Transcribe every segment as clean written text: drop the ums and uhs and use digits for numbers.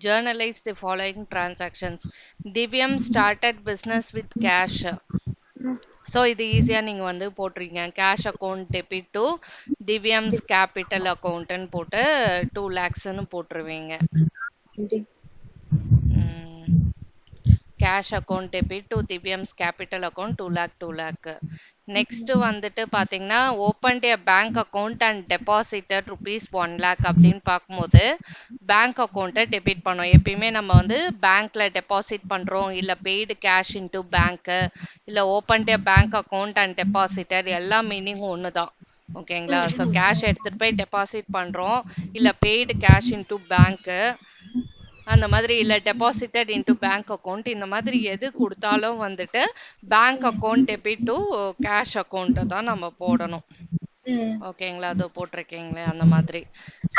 journalize the following transactions. Divyam started business with cash. So இது ஈஸியாக நீங்கள் வந்து போட்டுறீங்க. Cash account debit to Divyam's capital அக்கௌண்ட்டுன்னு போட்டு 2 lakhsன்னு போட்டுருவீங்க. Cash account debit to Divyam's capital account 2 lakh. Next வந்துட்டு பார்த்தீங்கன்னா opened a bank account and deposited ₹1 lakh அப்படின்னு பார்க்கும்போது பேங்க் அக்கௌண்ட்டை டெபிட் பண்ணோம். எப்பயுமே நம்ம வந்து பேங்க்ல டெபாசிட் பண்ணுறோம், இல்லை பெய்டு கேஷ் இன்டு பேங்க்கு, இல்லை opened a bank account and deposited எல்லா மீனிங்கும் ஒன்று தான். ஓகேங்களா? ஸோ கேஷ் எடுத்துகிட்டு போய் டெபாசிட் பண்ணுறோம், இல்லை பெய்டு கேஷ் இன்டு பேங்க்கு அந்த மாதிரி, இல்லை டெபாசிட்டட் இன்டு பேங்க் அக்கௌண்ட், இந்த மாதிரி எது கொடுத்தாலும் வந்துட்டு bank account debit to cash அக்கௌண்ட்டை தான் நம்ம போடணும். ஓகேங்களா? அது போட்டிருக்கீங்களே அந்த மாதிரி.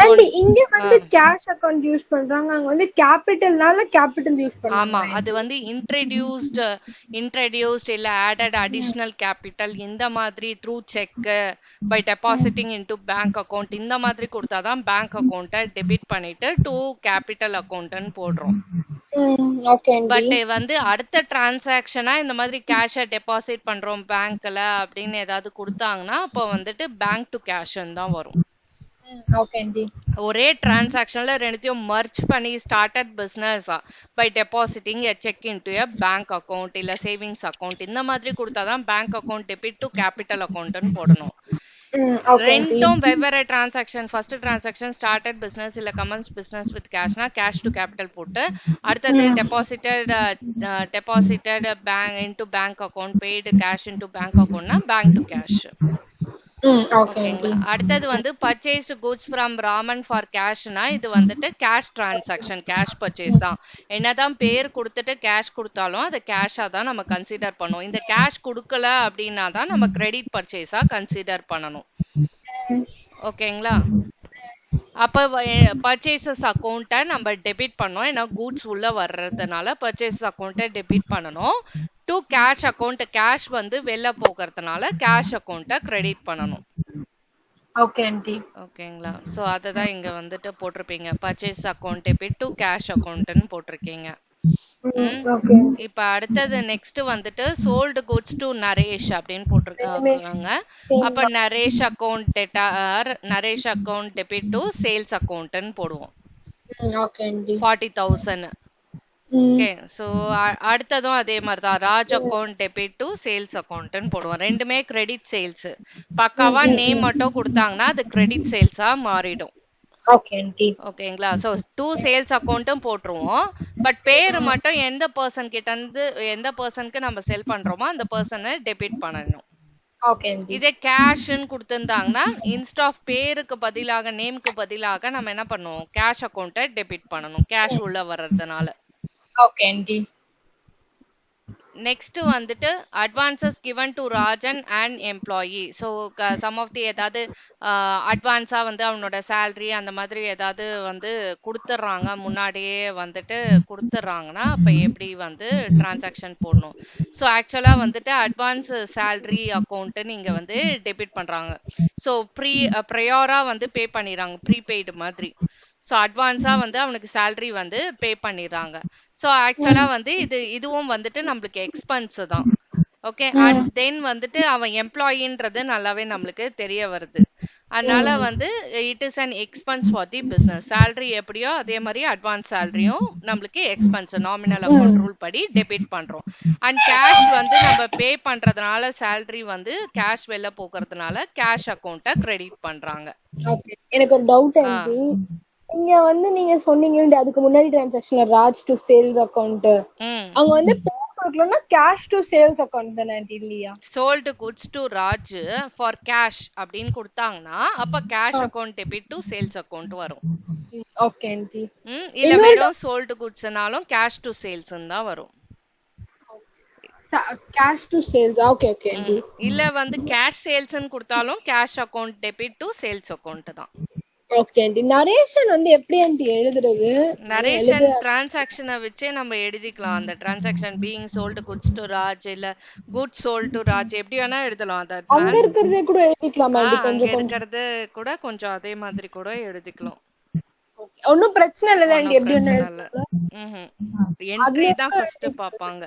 அண்ட் இங்க வந்து கேஷ் அக்கவுண்ட் யூஸ் பண்றாங்க, அங்க வந்து கேபிட்டல்னால கேபிட்டல் யூஸ் பண்றாங்க. ஆமா, அது வந்து இன்ட்ரோடியூஸ்ட் இல்ல ஆடட் அடிஷனல் கேபிட்டல் இந்த மாதிரி through cheque by depositing into bank account இந்த மாதிரி கொடுத்தாதான் பேங்க் அக்கவுண்ட்டை டெபிட் பண்ணிட்டு டு கேபிட்டல் அக்கவுண்ட்னு போடுறோம். பட் வந்து அடுத்த டிரான்சாக்ஷனா இந்த மாதிரி கேஷை டெபாசிட் பண்றோம் பேங்க்ல அப்படின்னு ஏதாவது கொடுத்தாங்கன்னா அப்போ வந்துட்டு பேங்க் டு கேஷ்ன்னு தான் வரும். ஒரே டிரான்சாக்ஷன்ல ரெண்டுத்தையும் மர்ஜ் பண்ணி started business by depositing a cheque into a bank account இல்ல சேவிங்ஸ் அக்கவுண்ட் இந்த மாதிரி கொடுத்தாதான் bank account debit to capital அக்கவுண்ட்னு போடணும். ரெண்டும் வெவ்வேறு transaction. First transaction started business இல்ல கமன்ஸ் பிசினஸ் வித் கேஷ்னா கேஷ் டு கேபிட்டல் போட்டு, அடுத்தது deposited bank into bank account, paid cash into bank அக்கவுண்ட்னா பேங்க் டு கேஷ். அடுத்தது வந்து purchase goods from Raman for கேஷ்னா இது வந்துட்டு கேஷ் டிரான்சாக்ஷன், கேஷ் பர்ச்சேஸ் தான். என்னதான் பேர் கொடுத்துட்டு கேஷ் கொடுத்தாலும் அது கேஷா தான் நம்ம கன்சிடர் பண்ணுவோம். இந்த கேஷ் கொடுக்கல அப்படின்னா தான் நம்ம கிரெடிட் பர்ச்சேஸா கன்சிடர் பண்ணணும். ஓகேங்களா? அப்ப பர்ச்சேசஸ் அக்கௌண்ட்டை நம்ம டெபிட் பண்ணோம், ஏன்னா கூட்ஸ் உள்ள வர்றதுனால பர்ச்சேசஸ் அக்கௌண்ட்டை டெபிட் பண்ணணும். டு கேஷ் அக்கௌண்ட், கேஷ் வந்து வெளில போகிறதுனால கேஷ் அக்கௌண்ட்டை கிரெடிட் பண்ணணும். ஓகேங்களா? ஸோ அதை தான் இங்க வந்துட்டு போட்டிருப்பீங்க, purchase account debit to cash அக்கௌண்ட்னு போட்டிருக்கீங்க. இப்ப அடுத்தது நெக்ஸ்ட் வந்துட்டு சோல்டு குட்ஸ் டு நரேஷ் அப்படின்னு போட்டிருக்காங்க. அப்ப Naresh account debit to sales அக்கௌண்ட்னு போடுவோம் 40,000. ஓகே, சோ அடுத்ததும் அதே மாதிரி தான் Raj account debit to sales அக்கௌண்ட்னு போடுவோம். ரெண்டுமே கிரெடிட் சேல்ஸ். பக்காவா நேம் மட்டும் கொடுத்தாங்கன்னா அது கிரெடிட் சேல்ஸா மாறிடும். ஓகேங்களா? சோ டூ சேல்ஸ் அக்கௌண்ட்டும் போட்டுருவோம், பட் பேர் மட்டும் எந்த பர்சன் கிட்ட இருந்து எந்த பர்சனுக்கு நம்ம செல் பண்றோமோ அந்த பர்சனை டெபிட் பண்ணணும். இதே கேஷ்ன்னு கொடுத்திருந்தாங்கன்னா இன்ஸ்ட் ஆஃப் பேருக்கு பதிலாக நேமுக்கு பதிலாக நம்ம என்ன பண்ணுவோம், கேஷ் அக்கௌண்ட்டை டெபிட் பண்ணணும், கேஷ் உள்ள வர்றதுனால. நெக்ஸ்ட் வந்துட்டு advances given to Rajan and employee. So some of the ஏதாவது அட்வான்ஸா வந்து அவனோட சேலரி அந்த மாதிரி ஏதாவது வந்து கொடுத்துட்றாங்க, முன்னாடியே வந்துட்டு கொடுத்துட்றாங்கன்னா அப்போ எப்படி வந்து டிரான்சாக்ஷன் போடணும். ஸோ ஆக்சுவலாக வந்துட்டு அட்வான்ஸ் சேலரி அக்கௌண்ட்டுன்னு இங்கே வந்து டெபிட் பண்ணுறாங்க. ஸோ ப்ரையோரா வந்து பே பண்ணிடுறாங்க, ப்ரீபெய்டு மாதிரி. ஸோ அட்வான்ஸா வந்து அவனுக்கு சேலரி வந்து பே பண்ணிடுறாங்க. ஸோ ஆக்சுவலா வந்து இதுவும் வந்துட்டு நம்மளுக்கு எக்ஸ்பென்ஸ் தான். ஓகே, அண்ட் தென் வந்துட்டு அவன் எம்ப்ளாயின்றது நல்லாவே நம்மளுக்கு தெரிய வருது. அதனால வந்து it is an expense for the business. Salary எப்படியோ அதே மாதிரி அட்வான்ஸ் சேலரியும் நம்மளுக்கு எக்ஸ்பென்ஸ் நாமினல் அக்கௌண்ட் ரூல் படி டெபிட் பண்றோம். அண்ட் கேஷ் வந்து நம்ம பே பண்றதுனால சேலரி வந்து கேஷ் வெளில போகிறதுனால கேஷ் அக்கௌண்ட்டை கிரெடிட் பண்றாங்க. எனக்கு ஒரு டவுட் இருக்கு. இங்க வந்து நீங்க சொன்னீங்க அதுக்கு முன்னாடி டிரான்சாக்ஷன்ல ராஜ் டு சேல்ஸ் அக்கவுண்ட், அங்க வந்து கொடுக்கலன்னா கேஷ் டு சேல்ஸ் அக்கவுண்ட் தானே இல்லையா? Sold goods to Raj for cash அப்படின்னு கொடுத்தாங்கன்னா அப்ப cash account debit to sales account வரும். Okay aunty. இல்ல வெறும் சோல்டு குட்ஸ்னாலும் கேஷ் டு சேல்ஸ் தான் வரும். Cash to sales. Okay okay aunty. இல்ல வந்து கேஷ் சேல்ஸ்னு கொடுத்தாலும் cash account debit to sales account தான். Okay aunty. நரேஷன் வந்து எப்படி ஆண்டி எழுதுறது? நரேஷன் டிரான்சாக்ஷனை வச்சே நம்ம எழுதிக்கலாம். அந்த transaction being sold goods to Raj இல்ல குட்ஸ் சோல்டு டு ராஜ் எப்படி வேணா எழுதலாம். அத அங்க இருக்கிறதே கூட எழுதிக்கலாம் ஆண்டி. கொஞ்சம் இருக்கிறது கூட கொஞ்சம் அதே மாதிரி கூட எழுதிக்கலாம். ஒன்னும் பிரச்சனை இல்ல ஆண்டி, ஒன்னும் எப்படி பிரச்சனை இல்ல. ஒண்ணு என்ட்ரி தான் ஃபர்ஸ்ட் பாப்பாங்க.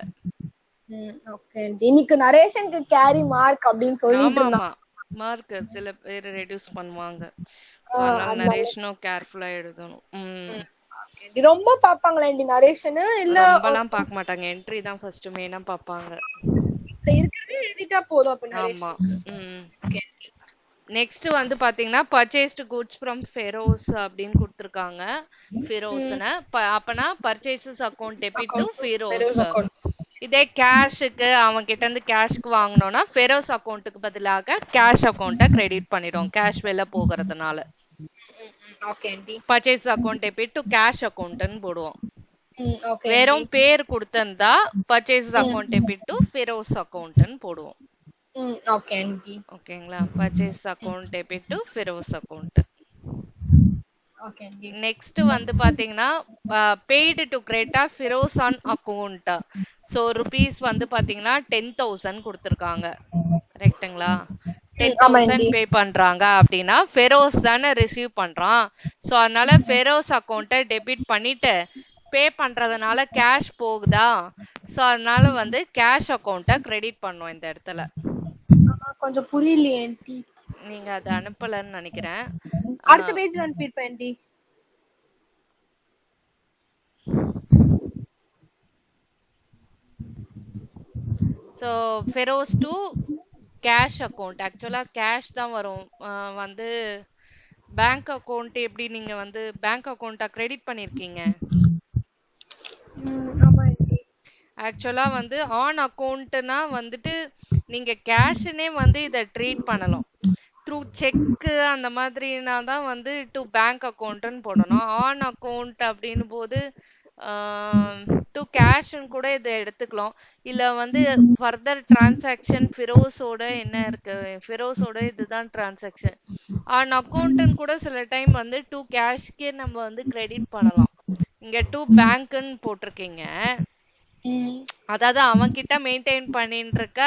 Okay aunty. இன்னைக்கு நரேஷனுக்கு கேரி மார்க் அப்படின்னு சொல்லிட்டு ஆமா இருந்தான். மார்க் சில பேர் ரெடியூஸ் பண்ணுவாங்க. சோ அதனால நரேஷனும் கேர்ஃபுல்லா எழுதணும். ரொம்ப பாப்பாங்களா ஆண்டி நரேஷன்? இல்ல ரொம்பலாம் பார்க்க மாட்டாங்க, என்ட்ரி தான் ஃபர்ஸ்ட் மெயினா பாப்பாங்க. இருக்கிறதே எழுதிட்டா போதும் அப்ப ஆமா. நரேஷன். நெக்ஸ்ட் வந்து பாத்தீங்கன்னா பர்ச்சேஸ்டு குட்ஸ் ஃப்ரம் ஃபெரோஸ் அப்படின்னு கொடுத்துருக்காங்க. ஃபெரோஸ்னு அப்பனா purchases account debit to Feroz. இதே கேஷுக்கு அவன் கிட்ட இருந்து கேஷ்க்கு வாங்கணும்னா ஃபெரோஸ் அக்கௌண்ட்டுக்கு பதிலாக கேஷ் அக்கௌண்ட்டை கிரெடிட் பண்ணிடும், கேஷ் வெளில போகிறதுனால. Purchase account debit to cash அக்கௌண்ட்னு போடுவோம். வெறும் பேர் கொடுத்திருந்தா purchase account debit to Feroz அக்கௌண்ட்னு போடுவோம். ஓகேங்களா? Purchase account debit to Feroz account. Next வந்து பாத்தீங்கன்னா பெய்டு டு கிரெடிட்டா Feroz on account. So rupees வந்து பாத்தீங்கன்னா 10,000 கொடுத்திருக்காங்க, கரெக்ட்டுங்களா? 10,000 பே பண்றாங்க அப்படின்னா ஃபெரோஸ் தானே ரிசீவ் பண்றான். சோ அதனால ஃபெரோஸ் அக்கௌண்ட்டை டெபிட் பண்ணிட்டு பே பண்றதுனால கேஷ் போகுதா, சோ அதனால வந்து கேஷ் அக்கௌண்ட்டை கிரெடிட் பண்ணும் இந்த இடத்துல. கொஞ்சம் புரியலையே ஆண்டி. நீங்க அதை அனுப்பலன்னு நினைக்கிறேன். அடுத்த பேஜ்ல அனுப்பிருப்பேன் aunty. So Feroz to cash account, ஆக்சுவலா கேஷ் தான் வரும். வந்து பேங்க் அக்கௌண்ட் எப்படி நீங்க வந்து பேங்க் அக்கௌண்ட்டா கிரெடிட் பண்ணிருக்கீங்க? ஆக்சுவலா வந்து ஆன் அக்கௌண்ட்னா வந்துட்டு நீங்க கேஷ்னே வந்து இதை ட்ரீட் பண்ணலாம். த்ரூ செக் அந்த மாதிரினா தான் வந்து டு பேங்க் அக்கௌண்ட்னு போடணும். ஆன் அக்கௌண்ட் அப்படின்னு போது டு கேஷ்னு கூட இதை எடுத்துக்கலாம். இல்ல வந்து ஃபர்தர் டிரான்சாக்ஷன் ஃபிரோஸோட என்ன இருக்கு, ஃபிரோஸோட இதுதான் டிரான்சாக்ஷன். ஆன் அக்கௌண்ட்னு கூட சில டைம் வந்து டு கேஷ்க்கே நம்ம வந்து கிரெடிட் பண்ணலாம். இங்க டு பேங்க்னு போட்டிருக்கீங்க, அதாவது அவன் கிட்ட மெயின்டைன் பண்ணிட்டு இருக்க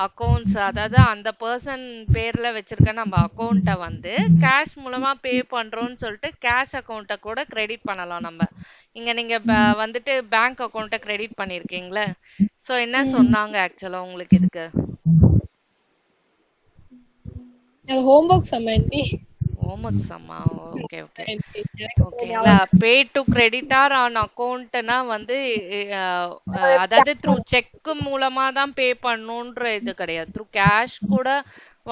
அக்கௌண்ட்ஸ், அதாவது அந்த பர்சன் பேர்ல வச்சிருக்க நம்ம அக்கௌண்ட்டை வந்து கேஷ் மூலமா பே பண்றோம்னு சொல்லிட்டு கேஷ் அக்கௌண்ட்டை கூட கிரெடிட் பண்ணலாம் நம்ம. இங்க நீங்க வந்துட்டு பேங்க் அக்கௌண்ட்டை கிரெடிட் பண்ணிருக்கீங்களே, சோ என்ன சொன்னாங்க ஆக்சுவலா உங்களுக்கு இதுக்கு? ஹோம்வொர்க் சம்மந்தி. ஹோம்வொர்க் சம்மா. ஓகே ஓகே ஓகேங்களா? பே டு கிரெடிட்டார் ஆன் அக்கௌண்ட்னா வந்து அதாவது த்ரூ செக் மூலமா தான் பே பண்ணணும்ன்ற இது கிடையாது. த்ரூ கேஷ் கூட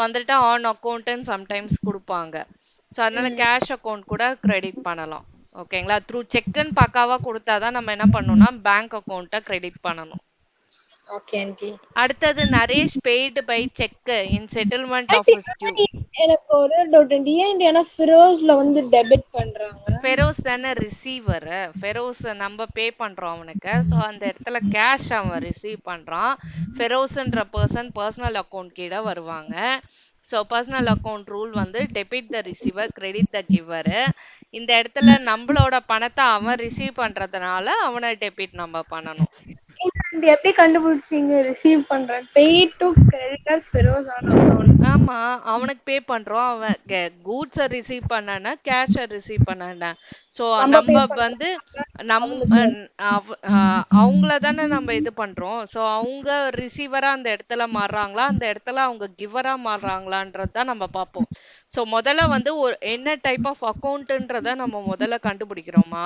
வந்துட்டு ஆன் அக்கௌண்ட்னு சம்டைம்ஸ் கொடுப்பாங்க. ஸோ அதனால கேஷ் அக்கௌண்ட் கூட கிரெடிட் பண்ணலாம். ஓகேங்களா? த்ரூ செக்குன்னு பக்காவா கொடுத்தாதான் நம்ம என்ன பண்ணணும்னா பேங்க் அக்கௌண்ட்டை கிரெடிட் பண்ணணும். அடுத்தது Naresh paid by cheque in settlement of his due. எனக்கு ஒரு டவுட் ஆண்டி, ஏன் ஃபெரோஸ்ல வந்து டெபிட் பண்றாங்க? ஃபெரோஸ் தானே ரிசீவர், ஃபெரோஸ் நம்ம பே பண்றோம் அவனுக்கு. சோ அந்த இடத்துல கேஷ் அவன் ரிசீவ் பண்றான். ஃபெரோஸ்ன்ற பர்சன் பர்சனல் அக்கௌண்ட் கீழ வருவாங்க. ஸோ பர்சனல் அக்கௌண்ட் ரூல் வந்து debit the receiver credit the giver. இந்த இடத்துல நம்மளோட பணத்தை அவன் ரிசீவ் பண்றதுனால அவனை டெபிட் நம்ம பண்ணணும். எப்படி கண்டுபிடிச்சீங்க ரிசீவ் பண்றேன்? பே to creditor Feroz on account. ஆமா, அவனுக்கு பே பண்றோம். அவன் கூட்ஸ் ரிசீவ் பண்ணானா கேஷ் ரிசீவ் பண்ணானா, சோ நம்ம வந்து அவங்கள தானே நம்ம இது பண்றோம். சோ அவங்க ரிசீவரா அந்த இடத்துல மாறுறாங்களா, அந்த இடத்துல அவங்க கிவரா மாறுறாங்களான்றத நம்ம பார்ப்போம். சோ முதல்ல வந்து ஒரு என்ன டைப் ஆஃப் அக்கௌண்ட்ன்றத நம்ம முதல்ல கண்டுபிடிக்கிறோமா.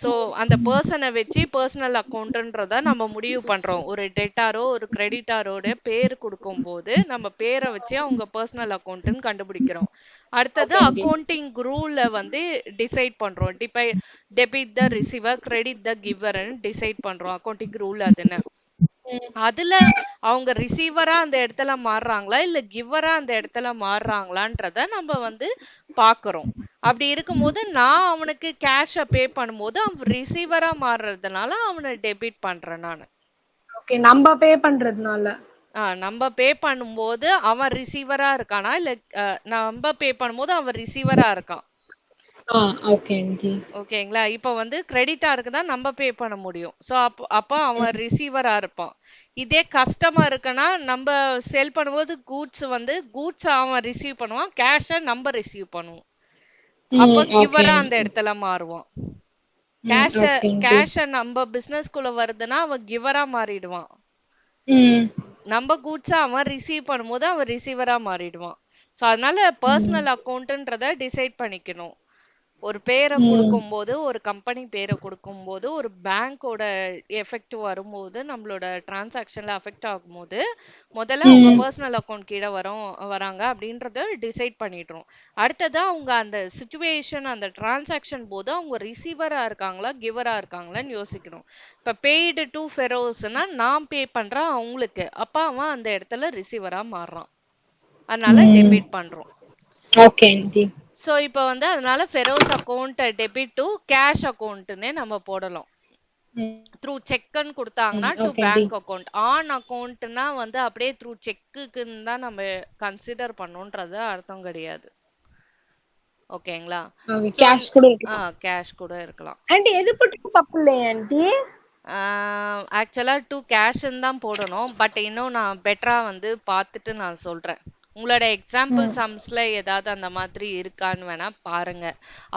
சோ அந்த பர்சனை வச்சு பர்சனல் அக்கௌண்ட்ன்றத நம்ம முடிவு பண்றோம். ஒரு டெட்டாரோ ஒரு கிரெடிட்டாரோட பேர் கொடுக்கும் போது நம்ம பேரை வச்சு அவங்க பர்சனல் அக்கௌண்ட்னு கண்டுபிடிக்கிறோம். அடுத்தது அக்கௌண்டிங் ரூல்ல வந்து டிசைட் பண்றோம். Debit the receiver credit the கிவர்னு டிசைட் பண்றோம். அக்கௌண்டிங் ரூல் அதுன்னு. அதுல அவங்க ரிசீவரா அந்த இடத்துல மாறுறாங்களா இல்ல கிவரா அந்த இடத்துல மாறுறாங்களான்றத நம்ம வந்து பாக்குறோம். அப்படி இருக்கும்போது நான் அவனுக்கு கேஷ பே பண்ணும்போது அவன் ரிசீவரா மாறுறதுனால அவனை டெபிட் பண்றேன் நானு. ஓகே, நம்ம பே பண்றதுனால நம்ம பே பண்ணும்போது அவன் ரிசீவரா இருக்கானா இல்ல நம்ம பே பண்ணும்போது அவன் ரிசீவரா இருக்கான். ஓகேங்களா? இப்ப வந்து கிரெடிட்டாருக்கு தான் நம்ம பே பண்ண முடியும். சோ அப்ப அவன் ரிசீவரா இருப்பான். இதே கஸ்டமர் இருக்குன்னா நம்ம செல் பண்ணும்போது கூட்ஸ் வந்து கூட்ஸ் அவன் ரிசீவ் பண்ணுவான், கேஷ நம்ம ரிசீவ் பண்ணுவோம். அப்ப கிவரா அந்த இடத்துல மாறுவான். கேஷ நம்ம பிசினஸ்குள்ள வருதுன்னா அவன் கிவரா மாறிடுவான். நம்ம கூட்ஸா அவன் ரிசீவ் பண்ணும்போது அவன் ரிசீவரா மாறிடுவான். சோ அதனால பர்சனல் அக்கௌண்ட்ன்றத டிசைட் பண்ணிக்கணும். ஒரு பேரை கொடுக்கும்போது, ஒரு கம்பெனி பேரை கொடுக்கும்போது, ஒரு பேங்கோட எஃபெக்ட் வரும்போது, நம்மளோட டிரான்சாக்ஷன்ல அஃபெக்ட் ஆகும்போது, முதல்ல அவங்க பர்சனல் அக்கௌண்ட் கீழே வராங்க அப்படின்றத டிசைட் பண்ணிடுறோம். அடுத்தது அவங்க அந்த சுச்சுவேஷன், அந்த டிரான்சாக்ஷன் போது அவங்க ரிசீவரா இருக்காங்களா, கிவரா இருக்காங்களான்னு யோசிக்கணும். இப்ப பெய்டு டு ஃபெரோஸ்னா நான் பே பண்றேன் அவங்களுக்கு, அப்ப அவன் அந்த இடத்துல ரிசீவரா மாறுறான். அதனால டெபிட் பண்றோம். ஓகே. சோ இப்போ வந்து அதனால Feroz account debit to cash அக்கௌண்ட்னே நம்ம போடலாம். த்ரூ செக்னு கொடுத்தாங்கன்னா டு பேங்க் அக்கௌண்ட். ஆன் அக்கௌண்ட்னா வந்து அப்படியே த்ரூ செக்குன்னு தான் நம்ம கன்சிடர் பண்ணோன்றது அர்த்தம் கிடையாது. ஓகேங்களா? கேஷ் கூட இருக்கலாம். ஆண்டி எது போட்டு தப்பு இல்லையா ஆண்டி? ஆக்சுவலா டு கேஷ்ன்னு தான் போடணும். பட் இன்னும் நான் பெட்டரா வந்து பார்த்துட்டு நான் சொல்றேன். உங்களோட எக்ஸாம்பிள் சம்ஸ்ல ஏதாவது அந்த மாதிரி இருக்கான்னு வேணா பாருங்க.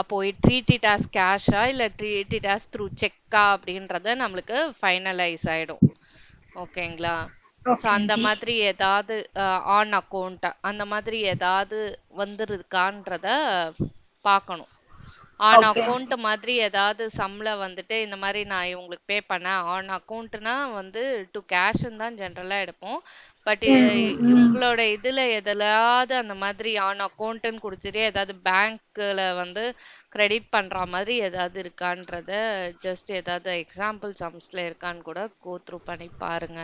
அப்போ ட்ரீட் இட் ஆஸ் கேஷா இல்ல ட்ரீட் இட் ஆஸ் த்ரூ செக்கா அப்படின்றத நம்மளுக்கு ஃபைனலைஸ் ஆயிடும். ஓகேங்களா? ஸோ அந்த மாதிரி ஏதாவது ஆன் அக்கௌண்ட் அந்த மாதிரி ஏதாவது வந்துருக்கான்றத பார்க்கணும். ஆன் அக்கௌண்ட் மாதிரி ஏதாவது சம்ல வந்துட்டு இந்த மாதிரி நான் இவங்களுக்கு பே பண்ணேன் ஆன் அக்கௌண்ட்னா வந்து டு கேஷ்ன்னு தான் ஜென்ரலா எடுப்போம். பட் உங்களோட இதுல எதுலாவது அந்த மாதிரி ஆன் அக்கௌண்ட்னு குடுத்துட்டு ஏதாவது பேங்க்ல வந்து கிரெடிட் பண்ற மாதிரி ஏதாவது இருக்கான்றத ஜஸ்ட் ஏதாவது எக்ஸாம்பிள் சம்ஸ்ல இருக்கான்னு கூட கோ த்ரூ பண்ணி பாருங்க.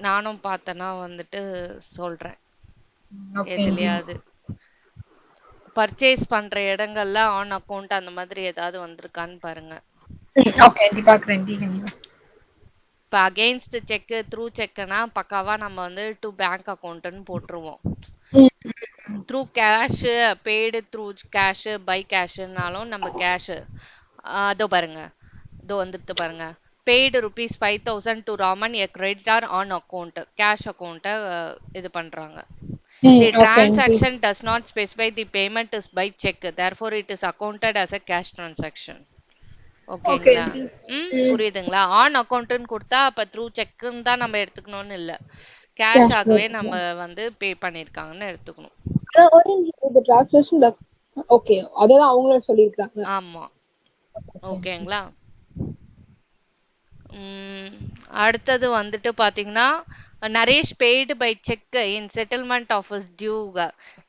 நானும் பார்த்தேன்னா வந்துட்டு சொல்றேன். எதுலயாவது பர்ச்சேஸ் பண்ற இடங்கள்ல ஆன் அக்கௌண்ட் அந்த மாதிரி ஏதாவது வந்திருக்கான்னு பாருங்க. இப்ப அகைன்ஸ்ட் செக் த்ரூ செக்னா பக்காவா நம்ம வந்து டு பேங்க் அக்கௌண்ட்னு போட்டுருவோம். Through cash paid through cash by கேஷ்னாலும் நம்ம கேஷ் அதோ பாருங்க, இதோ வந்துட்டு பாருங்க. Paid ₹5,000 to Raman a creditor on account. Cash அக்கௌண்ட்டை இது பண்றாங்க. The transaction does not specify the payment is by check. Therefore, it is accounted as a cash transaction. ஓகேங்களா? புரியுதுங்களா? ஆன் அக்கௌண்ட்னு கொடுத்தா அப்ப த்ரூ செக்னு தான் நம்ம எடுத்துக்கணும்னு இல்ல, கேஷ் ஆகவே நம்ம வந்து பே பண்ணிருக்காங்கன்னு எடுத்துக்கணும். ஓகே, அதான் அவங்களே சொல்லிருக்காங்க. ஆமா. ஓகேங்களா? அடுத்தது வந்துட்டு பாத்தீங்கன்னா Naresh paid by check in settlement of his due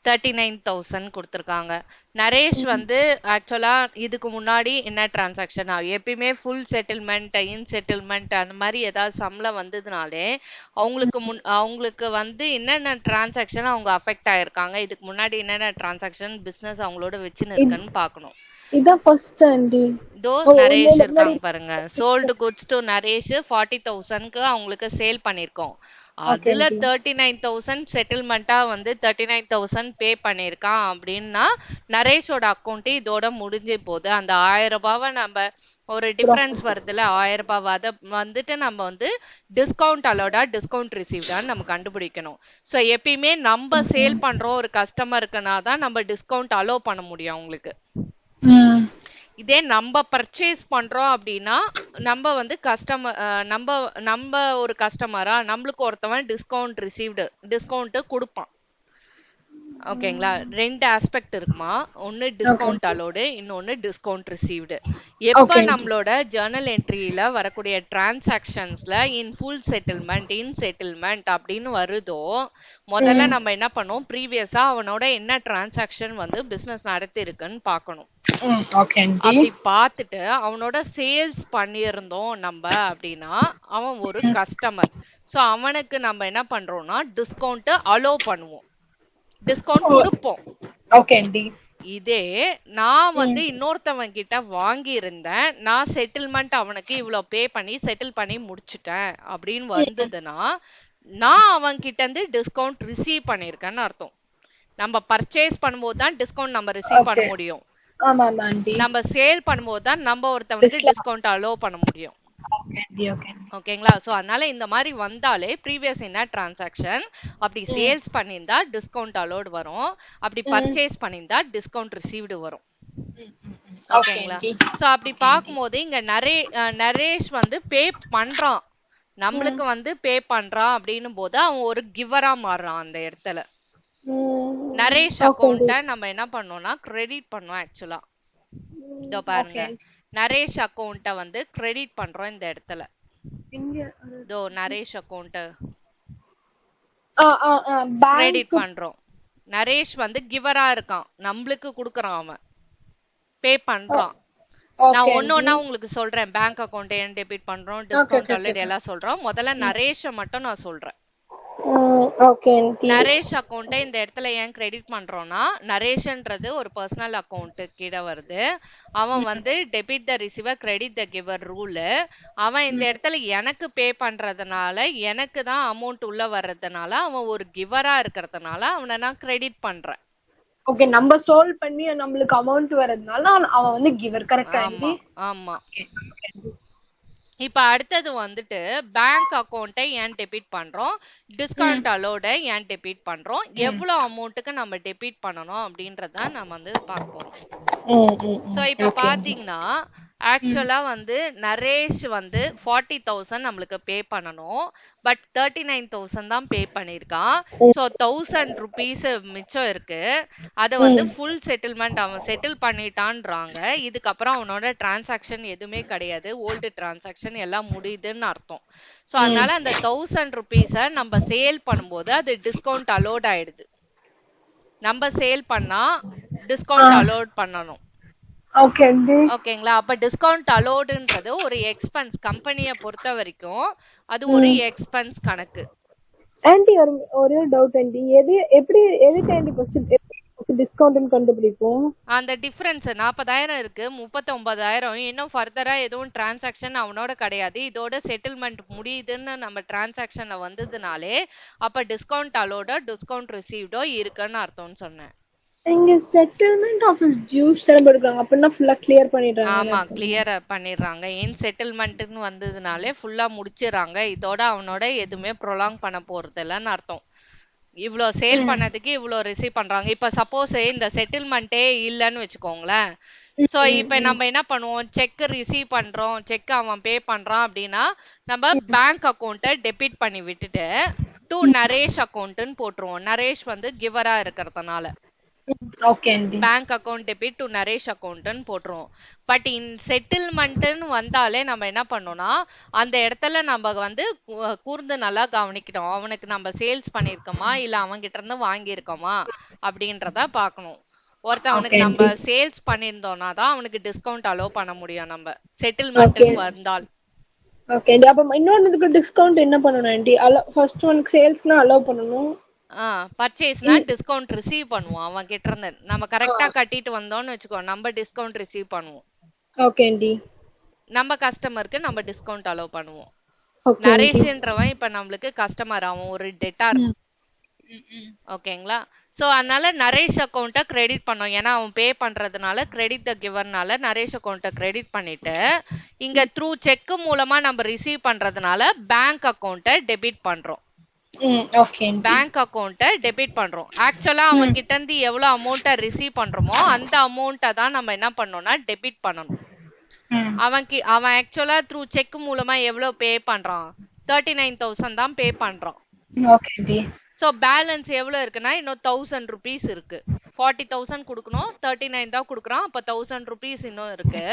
39,000 கொடுத்திருக்காங்க. நரேஷ் வந்து ஆக்சுவலா இதுக்கு முன்னாடி என்ன டிரான்சாக்ஷன் எப்பயுமே ஃபுல் செட்டில்மெண்ட் இன் செட்டில்மெண்ட் அந்த மாதிரி ஏதாவது சம்ல வந்ததுனாலே அவங்களுக்கு வந்து என்னென்ன டிரான்சாக்ஷன் அவங்க அஃபெக்ட் ஆயிருக்காங்க, இதுக்கு முன்னாடி என்னென்ன டிரான்சாக்ஷன் பிசினஸ் அவங்களோட வச்சுன்னு இருக்குன்னு பாக்கணும். இதான் ஃபர்ஸ்ட் ஆண்டி. தோ நரேஷ் இருக்காங்க பாருங்க. சோல்டு குட்ஸ் டு நரேஷ் 40,000க்கு அவங்களுக்கு சேல் பண்ணிருக்கோம். அதுல 39,000 செட்டில்மெண்டா வந்து 39,000 பே பண்ணிருக்கான் அப்படின்னா நரேஷோட அக்கௌண்ட் இதோட முடிஞ்சு போகுது. அந்த 1000 ரூபாவை நம்ம ஒரு டிஃபரன்ஸ் வருதுல 1000 ரூபாய், அதை வந்துட்டு நம்ம வந்து டிஸ்கவுண்ட் அலோடா டிஸ்கவுண்ட் ரிசீவ்டான்னு நம்ம கண்டுபிடிக்கணும். ஸோ எப்பயுமே நம்ம சேல் பண்றோம் ஒரு கஸ்டமருக்குனா தான் நம்ம டிஸ்கவுண்ட் அலோ பண்ண முடியும் அவங்களுக்கு. இதே நம்ம பர்ச்சேஸ் பண்றோம் அப்படின்னா நம்ம வந்து கஸ்டமர் நம்ம ஒரு கஸ்டமரா நம்மளுக்கு ஒருத்தவன் டிஸ்கவுண்ட் ரிசீவ்டு டிஸ்கவுண்ட் கொடுப்பான். ஓகேங்களா? ரெண்டு ஆஸ்பெக்ட் இருக்குமா, ஒன்னு டிஸ்கவுண்ட் அலோடு, இன்னொன்னு டிஸ்கவுண்ட் ரிசீவ்டு. எப்ப நம்மளோட ஜர்னல் என்ட்ரியில வரக்கூடிய டிரான்சாக்ஷன்ஸ்ல in full settlement in settlement அப்படின்னு வருதோ முதல்ல நம்ம என்ன பண்ணோம், ப்ரீவியஸா அவனோட என்ன டிரான்சாக்ஷன் வந்து பிசினஸ் நடத்தி இருக்குன்னு பாக்கணும். அப்படி பார்த்துட்டு அவனோட சேல்ஸ் பண்ணியிருந்தோம் நம்ம அப்படின்னா அவன் ஒரு கஸ்டமர். சோ அவனுக்கு நம்ம என்ன பண்றோம்னா டிஸ்கவுண்ட் அலோ பண்ணுவோம், டிஸ்கவுண்ட் கொடுப்போம். இதே நான் வந்து இன்னொருத்தவன் கிட்ட வாங்கி இருந்தேன், நான் செட்டில்மெண்ட் அவனுக்கு இவ்வளவு பே பண்ணி செட்டில் பண்ணி முடிச்சுட்டேன் அப்படின்னு வந்ததுன்னா நான் அவன் கிட்ட இருந்து டிஸ்கவுண்ட் ரிசீவ் பண்ணிருக்கேன்னு அர்த்தம். நம்ம பர்ச்சேஸ் பண்ணும்போது தான் டிஸ்கவுண்ட் நம்ம ரிசீவ் பண்ண முடியும். நம்ம சேல் பண்ணும்போது தான் நம்ம ஒருத்தவனுக்கு டிஸ்கவுண்ட் அலோ பண்ண முடியும். ஓகேங்களா? சோ அதனால இந்த மாதிரி வந்தாலே ப்ரீவியஸ் என்ன டிரான்சாக்ஷன், அப்படி சேல்ஸ் பண்ணியிருந்தா டிஸ்கவுண்ட் அலோட் வரும், அப்படி பர்ச்சேஸ் பண்ணியிருந்தா டிஸ்கவுண்ட் ரிசீவ்டு வரும். ஓகேங்களா? சோ அப்படி பார்க்கும்போது இங்க நரேஷ் வந்து பே பண்றான், நம்மளுக்கு வந்து பே பண்றான் அப்படின்னும் போது அவன் ஒரு கிவரா மாறுறான் அந்த இடத்துல. நரேஷ் அக்கௌண்ட்டை நம்ம என்ன பண்ணோம்னா கிரெடிட் பண்ணோம் ஆக்சுவலா. இதோ பாருங்க, நரேஷ் அக்கௌண்ட்டை வந்து கிரெடிட் பண்றோம் இந்த இடத்துல. இதோ நரேஷ் அக்கௌண்ட் கிரெடிட் பண்றோம். நரேஷ் வந்து கிவரா இருக்கான், நம்மளுக்கு குடுக்கறான், அவன் பே பண்றான். நான் ஒன்னொன்னா உங்களுக்கு சொல்றேன். பேங்க் அக்கௌண்ட் ஏன் டெபிட் பண்றோம், டிஸ்கவுண்ட் அலர்ட் எல்லாம் சொல்றோம். முதல்ல நரேஷ மட்டும் நான் சொல்றேன். நரேஷ் அக்கௌண்ட்டை இந்த இடத்துல ஏன் கிரெடிட் பண்றோம்னா, நரேஷ்ன்றது ஒரு பர்சனல் அக்கௌண்ட் கீழ வருது. அவன் வந்து debit the receiver credit the giver rule. அவன் இந்த இடத்துல எனக்கு பே பண்றதுனால, எனக்கு தான் அமௌண்ட் உள்ள வர்றதுனால, அவன் ஒரு கிவரா இருக்கிறதுனால அவனை நான் கிரெடிட் பண்றேன். ஓகே, நம்ம சோல் பண்ணி நம்மளுக்கு அமௌண்ட் வரதுனால அவன் வந்து கிவர். கரெக்ட்டா? ஆமா. இப்ப அடுத்தது வந்துட்டு பேங்க் அக்கௌண்ட்டை ஏன் டெபிட் பண்றோம், டிஸ்கவுண்ட் அலோட ஏன் டெபிட் பண்றோம், எவ்வளவு அமௌண்ட்டுக்கு நம்ம டெபிட் பண்ணணும் அப்படின்றத நம்ம வந்து பார்ப்போம். சோ இப்ப பாத்தீங்கன்னா ஆக்சுவலா வந்து நரேஷ் வந்து 40,000 நம்மளுக்கு பே பண்ணணும். பட் 39,000 தான் பே பண்ணிருக்கான். சோ 1000 rupees மிச்சம் இருக்கு. அத வந்து ஃபுல் செட்டில்மெண்ட் அவன் செட்டில் பண்ணிட்டான்றாங்க. இதுக்கப்புறம் அவனோட டிரான்சாக்ஷன் எதுவுமே கிடையாது, ஓல்டு டிரான்சாக்ஷன் எல்லாம் முடியுதுன்னு அர்த்தம். சோ அதனால அந்த 1000 rupees நம்ம சேல் பண்ணும்போது அது டிஸ்கவுண்ட் அலோட் ஆயிடுது. நம்ம சேல் பண்ணா டிஸ்கவுண்ட் அலோட் பண்ணணும். ஓகேங்களா? அப்ப டிஸ்கவுண்ட் அலோடுன்றது ஒரு எக்ஸ்பென்ஸ், கம்பெனியை பொறுத்த வரைக்கும் அது ஒரு எக்ஸ்பென்ஸ் கணக்கு. ஆன்ட்டி ஒரே டவுட் ஆன்ட்டி, எப்படி எதுக்கு ஆன்ட்டி டிஸ்கவுண்ட் கண்டுபிடிப்போம்? அந்த டிஃபரன்ஸ் 40,000 இருக்கு, 39,000 இன்னும் ஃபர்தரா எதுவும் டிரான்சாக்ஷன் அவனோட கிடையாது, இதோட செட்டில்மெண்ட் முடியுதுன்னு நம்ம டிரான்சாக்ஷன்ல வந்ததுனாலே அப்ப டிஸ்கவுண்ட் அலோடோ டிஸ்கவுண்ட் ரிசீவ்டோ இருக்குன்னு அர்த்தம்னு சொன்னேன். இங்க செட்டில்மெண்ட் ஆபீஸ் டியூஸ் தரம்ப எடுக்கறாங்க, அப்படினா ஃபுல்லா கிளியர் பண்ணிடுறாங்க. ஆமா, கிளியர் பண்ணிடுறாங்க. இன் செட்டில்மெண்ட்னு வந்ததுனாலே ஃபுல்லா முடிச்சிடறாங்க. இதோட அவனோட எதுவுமே ப்ரொலாங் பண்ண போறது இல்லைன்னு அர்த்தம். இவ்வளோ சேல் பண்ணதுக்கு இவ்வளோ ரிசீவ் பண்றாங்க. இப்ப சப்போஸ் இந்த செட்டில்மெண்ட்டே இல்லைன்னு வச்சுக்கோங்களேன். சோ இப்ப நம்ம என்ன பண்ணுவோம், செக் ரிசீவ் பண்றோம், செக் அவன் பே பண்றான் அப்படின்னா நம்ம பேங்க் அக்கௌண்ட்டை டெபிட் பண்ணி விட்டுட்டு டு நரேஷ் அக்கௌண்ட்னு போட்டுருவோம். நரேஷ் வந்து கிவரா இருக்கிறதுனால bank account debit to Naresh அக்கௌண்ட்னு போட்டுருவோம். பட் இன் செட்டில்மெண்ட்னு வந்தாலே நம்ம என்ன பண்ணோம்னா அந்த இடத்துல நம்ம வந்து கூர்ந்து நல்லா கவனிக்கணும். அவனுக்கு நம்ம சேல்ஸ் பண்ணிருக்கோமா இல்ல அவன்கிட்ட இருந்து வாங்கியிருக்கோமா அப்படின்றத பார்க்கணும். ஒருத்தவனுக்கு நம்ம சேல்ஸ் பண்ணிருந்தோம்னா தான் அவனுக்கு டிஸ்கவுண்ட் அலோ பண்ண முடியும் நம்ம செட்டில்மெண்ட்னு வந்தால். ஓகே, அப்ப இன்னொன்னுக்கு டிஸ்கவுண்ட் என்ன பண்ணனும் ஆன்ட்டி? ஃபர்ஸ்ட் ஒன்க்கு சேல்ஸ்னா அலோ பண்ணனும், பர்ச்சேஸ்னா டிஸ்கவுண்ட் ரிசீவ் பண்ணுவோம். அவன் கிட்ட இருந்து நம்ம கரெக்டா கட்டிட்டு வந்தோம்னு வெச்சுக்கோ, நம்ம டிஸ்கவுண்ட் ரிசீவ் பண்ணுவோம். Okay aunty. நம்ம கஸ்டமருக்கு நம்ம டிஸ்கவுண்ட் அலோ பண்ணுவோம். நரேஷ்ன்றவன் இப்ப நம்மளுக்கு கஸ்டமர், அவன் ஒரு டெட்டார். ஓகேங்களா? சோ அதனால நரேஷ் அக்கௌண்ட்டை கிரெடிட் பண்ணோம், ஏன்னா அவன் பே பண்றதுனால கிரெடிட் த கிவர்னால நரேஷ் அக்கௌண்ட்டை கிரெடிட் பண்ணிட்டு இங்க த்ரூ செக் மூலமா நம்ம ரிசீவ் பண்றதுனால பேங்க் அக்கௌண்ட்டை டெபிட் பண்றோம். பேங்க் அக்கௌண்ட்டை டெபிட் பண்றோம். ஆக்சுவலா அவன் கிட்ட இருந்து எவ்வளவு அமௌண்ட்டை ரிசீவ் பண்றோமோ அந்த அமௌண்ட்டை தான் நம்ம என்ன பண்ணோம்னா டெபிட் பண்ணணும். அவன் ஆக்சுவலா த்ரூ செக் மூலமா எவ்வளவு பே பண்றான், 39,000 தான் பே பண்றான். சோ பேலன்ஸ் எவ்வளவு இருக்குன்னா இன்னும் 1000 rupees இருக்கு. 40,000 கொடுக்கணும், 39 தான் கொடுக்குறான், அப்ப 1000 rupees இன்னும் இருக்கு.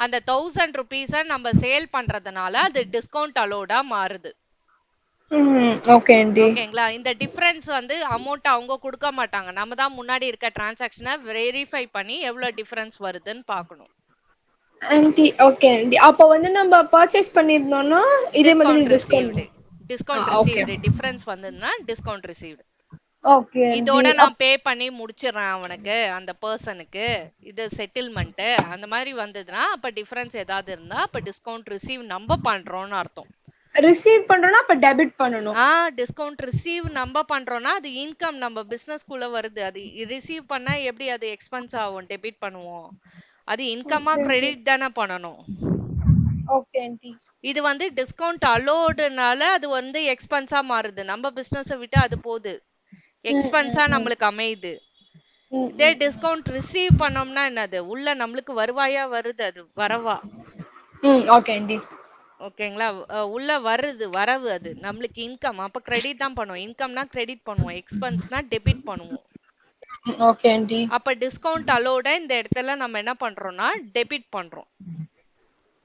அந்த 1000 rupees நம்ம சேல் பண்றதுனால அது டிஸ்கவுண்ட் அலோடா மாறுது. ஓகேங்களா? இந்த டிஃபரன்ஸ் வந்து அமௌண்ட் அவங்க கொடுக்க மாட்டாங்க, நம்ம தான் முன்னாடி இருக்க டிரான்சாக்ஷனை வெரிஃபை பண்ணி எவ்வளவு டிஃபரன்ஸ் வருதுன்னு பார்க்கணும். ஆன்ட்டி ஓகே ஆன்ட்டி, அப்ப வந்து நம்ம பர்ச்சேஸ் பண்ணிருந்தோம்னா இதே மாதிரி டிஸ்கவுண்ட் ரிசீவ்ட் டிஃபரன்ஸ் வந்ததுன்னா டிஸ்கவுண்ட் ரிசீவ்ட். ஓகே, இதோட நான் பே பண்ணி முடிச்சிடுறேன் அவனுக்கு, அந்த பர்சனுக்கு இது செட்டில்மெண்ட் அந்த மாதிரி வந்ததுன்னா அப்ப டிஃபரன்ஸ் ஏதாவது இருந்தா அப்ப டிஸ்கவுண்ட் ரிசீவ் நம்ம பண்றோம்னு அர்த்தம். ரிசீவ் பண்றோம்னா அப்ப டெபிட் பண்ணனும். டிஸ்கவுண்ட் ரிசீவ் நம்ம பண்றோம்னா அது இன்கம், நம்ம பிசினஸ் குள்ள வருது. அது ரிசீவ் பண்ணா எப்படி அது எக்ஸ்பென்ஸ் ஆகும், டெபிட் பண்ணுவோம். அது இன்கமா கிரெடிட் தானே பண்ணனும். Okay aunty. இது வந்து டிஸ்கவுண்ட் அலோடுனால அது வந்து எக்ஸ்பென்ஸா மாறுது. நம்ம பிசினஸ் விட்டு அது போகுது, எக்ஸ்பென்ஸா நம்மளுக்கு அமையுது. இதே டிஸ்கவுண்ட் ரிசீவ் பண்ணோம்னா என்னது, உள்ள நம்மளுக்கு வருவாயா வருது, அது வரவா. ஓகேங்களா, உள்ள வருது வரவு, அது நம்மளுக்கு இன்கம். அப்ப கிரெடிட் தான் பண்ணுவோம். இன்கம்னா கிரெடிட் பண்ணுவோம், எக்ஸ்பென்ஸ்னா டெபிட் பண்ணுவோம். அப்ப டிஸ்கவுண்ட் அலோட இந்த இடத்துல நம்ம என்ன பண்றோம்னா டெபிட் பண்றோம்.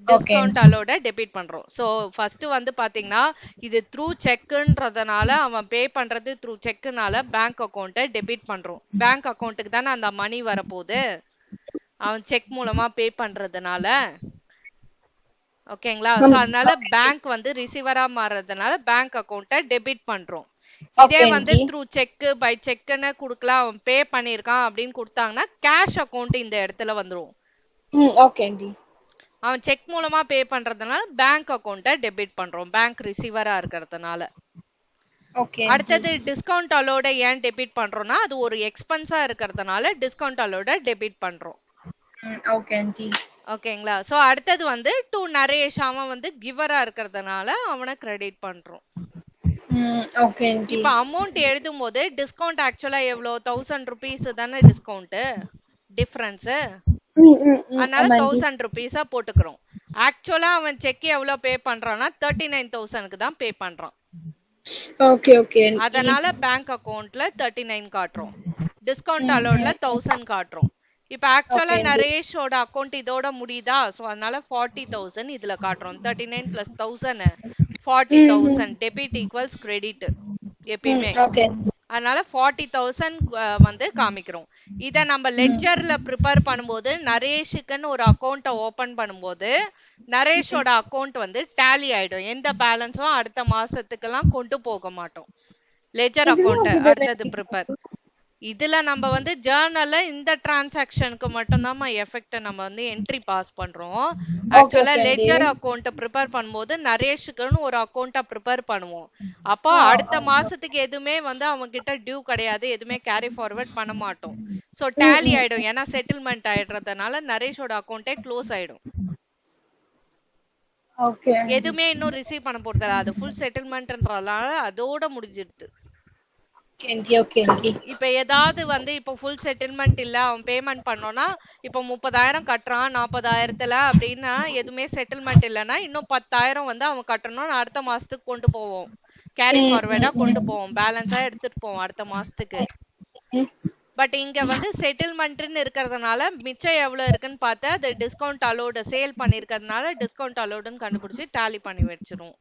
டிஸ்கவுண்ட் அலோட டெபிட் பண்றோம். சோ ஃபர்ஸ்ட் வந்து பாத்தீங்கன்னா இது த்ரூ செக்ன்றதுனால அவன் பே பண்றது த்ரூ செக்னால பேங்க் அக்கௌண்ட்டை டெபிட் பண்றோம். பேங்க் அக்கௌண்ட்டுக்கு தானே அந்த மணி வரப்போகுது, அவன் செக் மூலமா பே பண்றதுனால. ஓகேங்களா, சோ அதனால பேங்க் வந்து ரிசீவரா மாறதுனால பேங்க் அக்கௌண்ட்டை டெபிட் பண்றோம். இதே வந்து த்ரூ செக் பை செக்னு குடுக்கலாம், அவன் பே பண்ணிருக்கான் அப்படின்னு கொடுத்தாங்கன்னா கேஷ் அக்கௌண்ட் இந்த இடத்துல வந்துரும். அவன் செக் மூலமா பே பண்றதுனால பேங்க் அக்கௌண்ட்டை டெபிட் பண்றோம், பேங்க் ரிசீவரா இருக்கிறதுனால. அடுத்தது டிஸ்கவுண்ட் அலோட ஏன் டெபிட் பண்றோம்னா அது ஒரு எக்ஸ்பென்ஸா இருக்கிறதுனால டிஸ்கவுண்ட் அலோட டெபிட் பண்றோம். ஓகேங்களா, சோ அடுத்தது வந்து டு நரேஷ், அவன் வந்து கிவரா இருக்கிறதுனால அவனை கிரெடிட் பண்றோம். இப்ப அமௌண்ட் எழுதும் போது டிஸ்கவுண்ட் ஆக்சுவலா எவ்வளவு 1000 rupees தானே டிஸ்கவுண்ட் டிஃபரன்ஸ், அதனால 1000 rupees போட்டுக்கிறோம். ஆக்சுவலா அவன் செக் எவ்வளவு பே பண்றான்னா 39,000க்கு தான் பே பண்றான். அதனால பேங்க் அக்கவுண்ட்ல 39 காட்டுறோம், டிஸ்கவுண்ட் அலோட்ல 1000 காட்டுறோம். இப்ப ஆக்சுவலா நரேஷோட அக்கவுண்ட் இதோட முடியுதா, சோ அதனால 40,000 இதுல காட்டுறோம். 39 plus 1000 40,000, டெபிட் ஈக்குவல்ஸ் கிரெடிட் எப்பயுமே. அதனால 40,000 வந்து காமிக்கிறோம். இத நம்ம லெட்ஜர்ல ப்ரிப்பேர் பண்ணும்போது நரேஷுக்குன்னு ஒரு அக்கௌண்ட்டை ஓபன் பண்ணும்போது நரேஷோட அக்கௌண்ட் வந்து டேலி ஆயிடும். எந்த பேலன்ஸும் அடுத்த மாசத்துக்கெல்லாம் கொண்டு போக மாட்டோம். லெட்ஜர் அக்கௌண்ட் அடுத்தது ப்ரிப்பேர். இதுல நம்ம வந்து ஜேர்னல்ல இந்த டிரான்சாக்ஷனுக்கு மட்டும் தான் எஃபெக்ட் நம்ம வந்து என்ட்ரி பாஸ் பண்றோம். ஆக்சுவலா லெட்ஜர் அக்கௌண்ட் ப்ரிப்பேர் பண்ணும்போது நரேஷுக்குன்னு ஒரு அக்கௌண்ட்டை ப்ரிப்பேர் பண்ணுவோம். அப்போ அடுத்த மாசத்துக்கு எதுவுமே வந்து அவங்க கிட்ட டியூ கிடையாது, எதுவுமே கேரி ஃபார்வர்ட் பண்ண மாட்டோம். சோ டேலி ஆயிடும், ஏன்னா செட்டில்மெண்ட் ஆயிடுறதுனால நரேஷோட அக்கௌண்ட்டே க்ளோஸ் ஆயிடும். எதுவுமே இன்னும் ரிசீவ் பண்ண போறது, அது ஃபுல் செட்டில்மெண்ட்ன்றதுனால அதோட முடிஞ்சிடுது. இப்ப ஏதாவது வந்து இப்ப ஃபுல் செட்டில்மெண்ட் இல்ல, அவன் பேமெண்ட் பண்ணோம்னா இப்ப 30,000 கட்டுறான் 40,000த்துல அப்படின்னா எதுவுமே செட்டில்மெண்ட் இல்லைன்னா இன்னும் 10,000 வந்து அவன் கட்டணும், அடுத்த மாசத்துக்கு கொண்டு போவோம், கேரி ஃபார்வர்டா கொண்டு போவோம், பேலன்ஸா எடுத்துட்டு போவோம் அடுத்த மாசத்துக்கு. பட் இங்க வந்து செட்டில்மெண்ட்னு இருக்கிறதுனால மிச்சம் எவ்வளவு இருக்குன்னு பார்த்து அது டிஸ்கவுண்ட் அலோடு சேல் பண்ணிருக்கிறதுனால டிஸ்கவுண்ட் அலோடுன்னு கண்டுபிடிச்சு டாலி பண்ணி வச்சிரும்.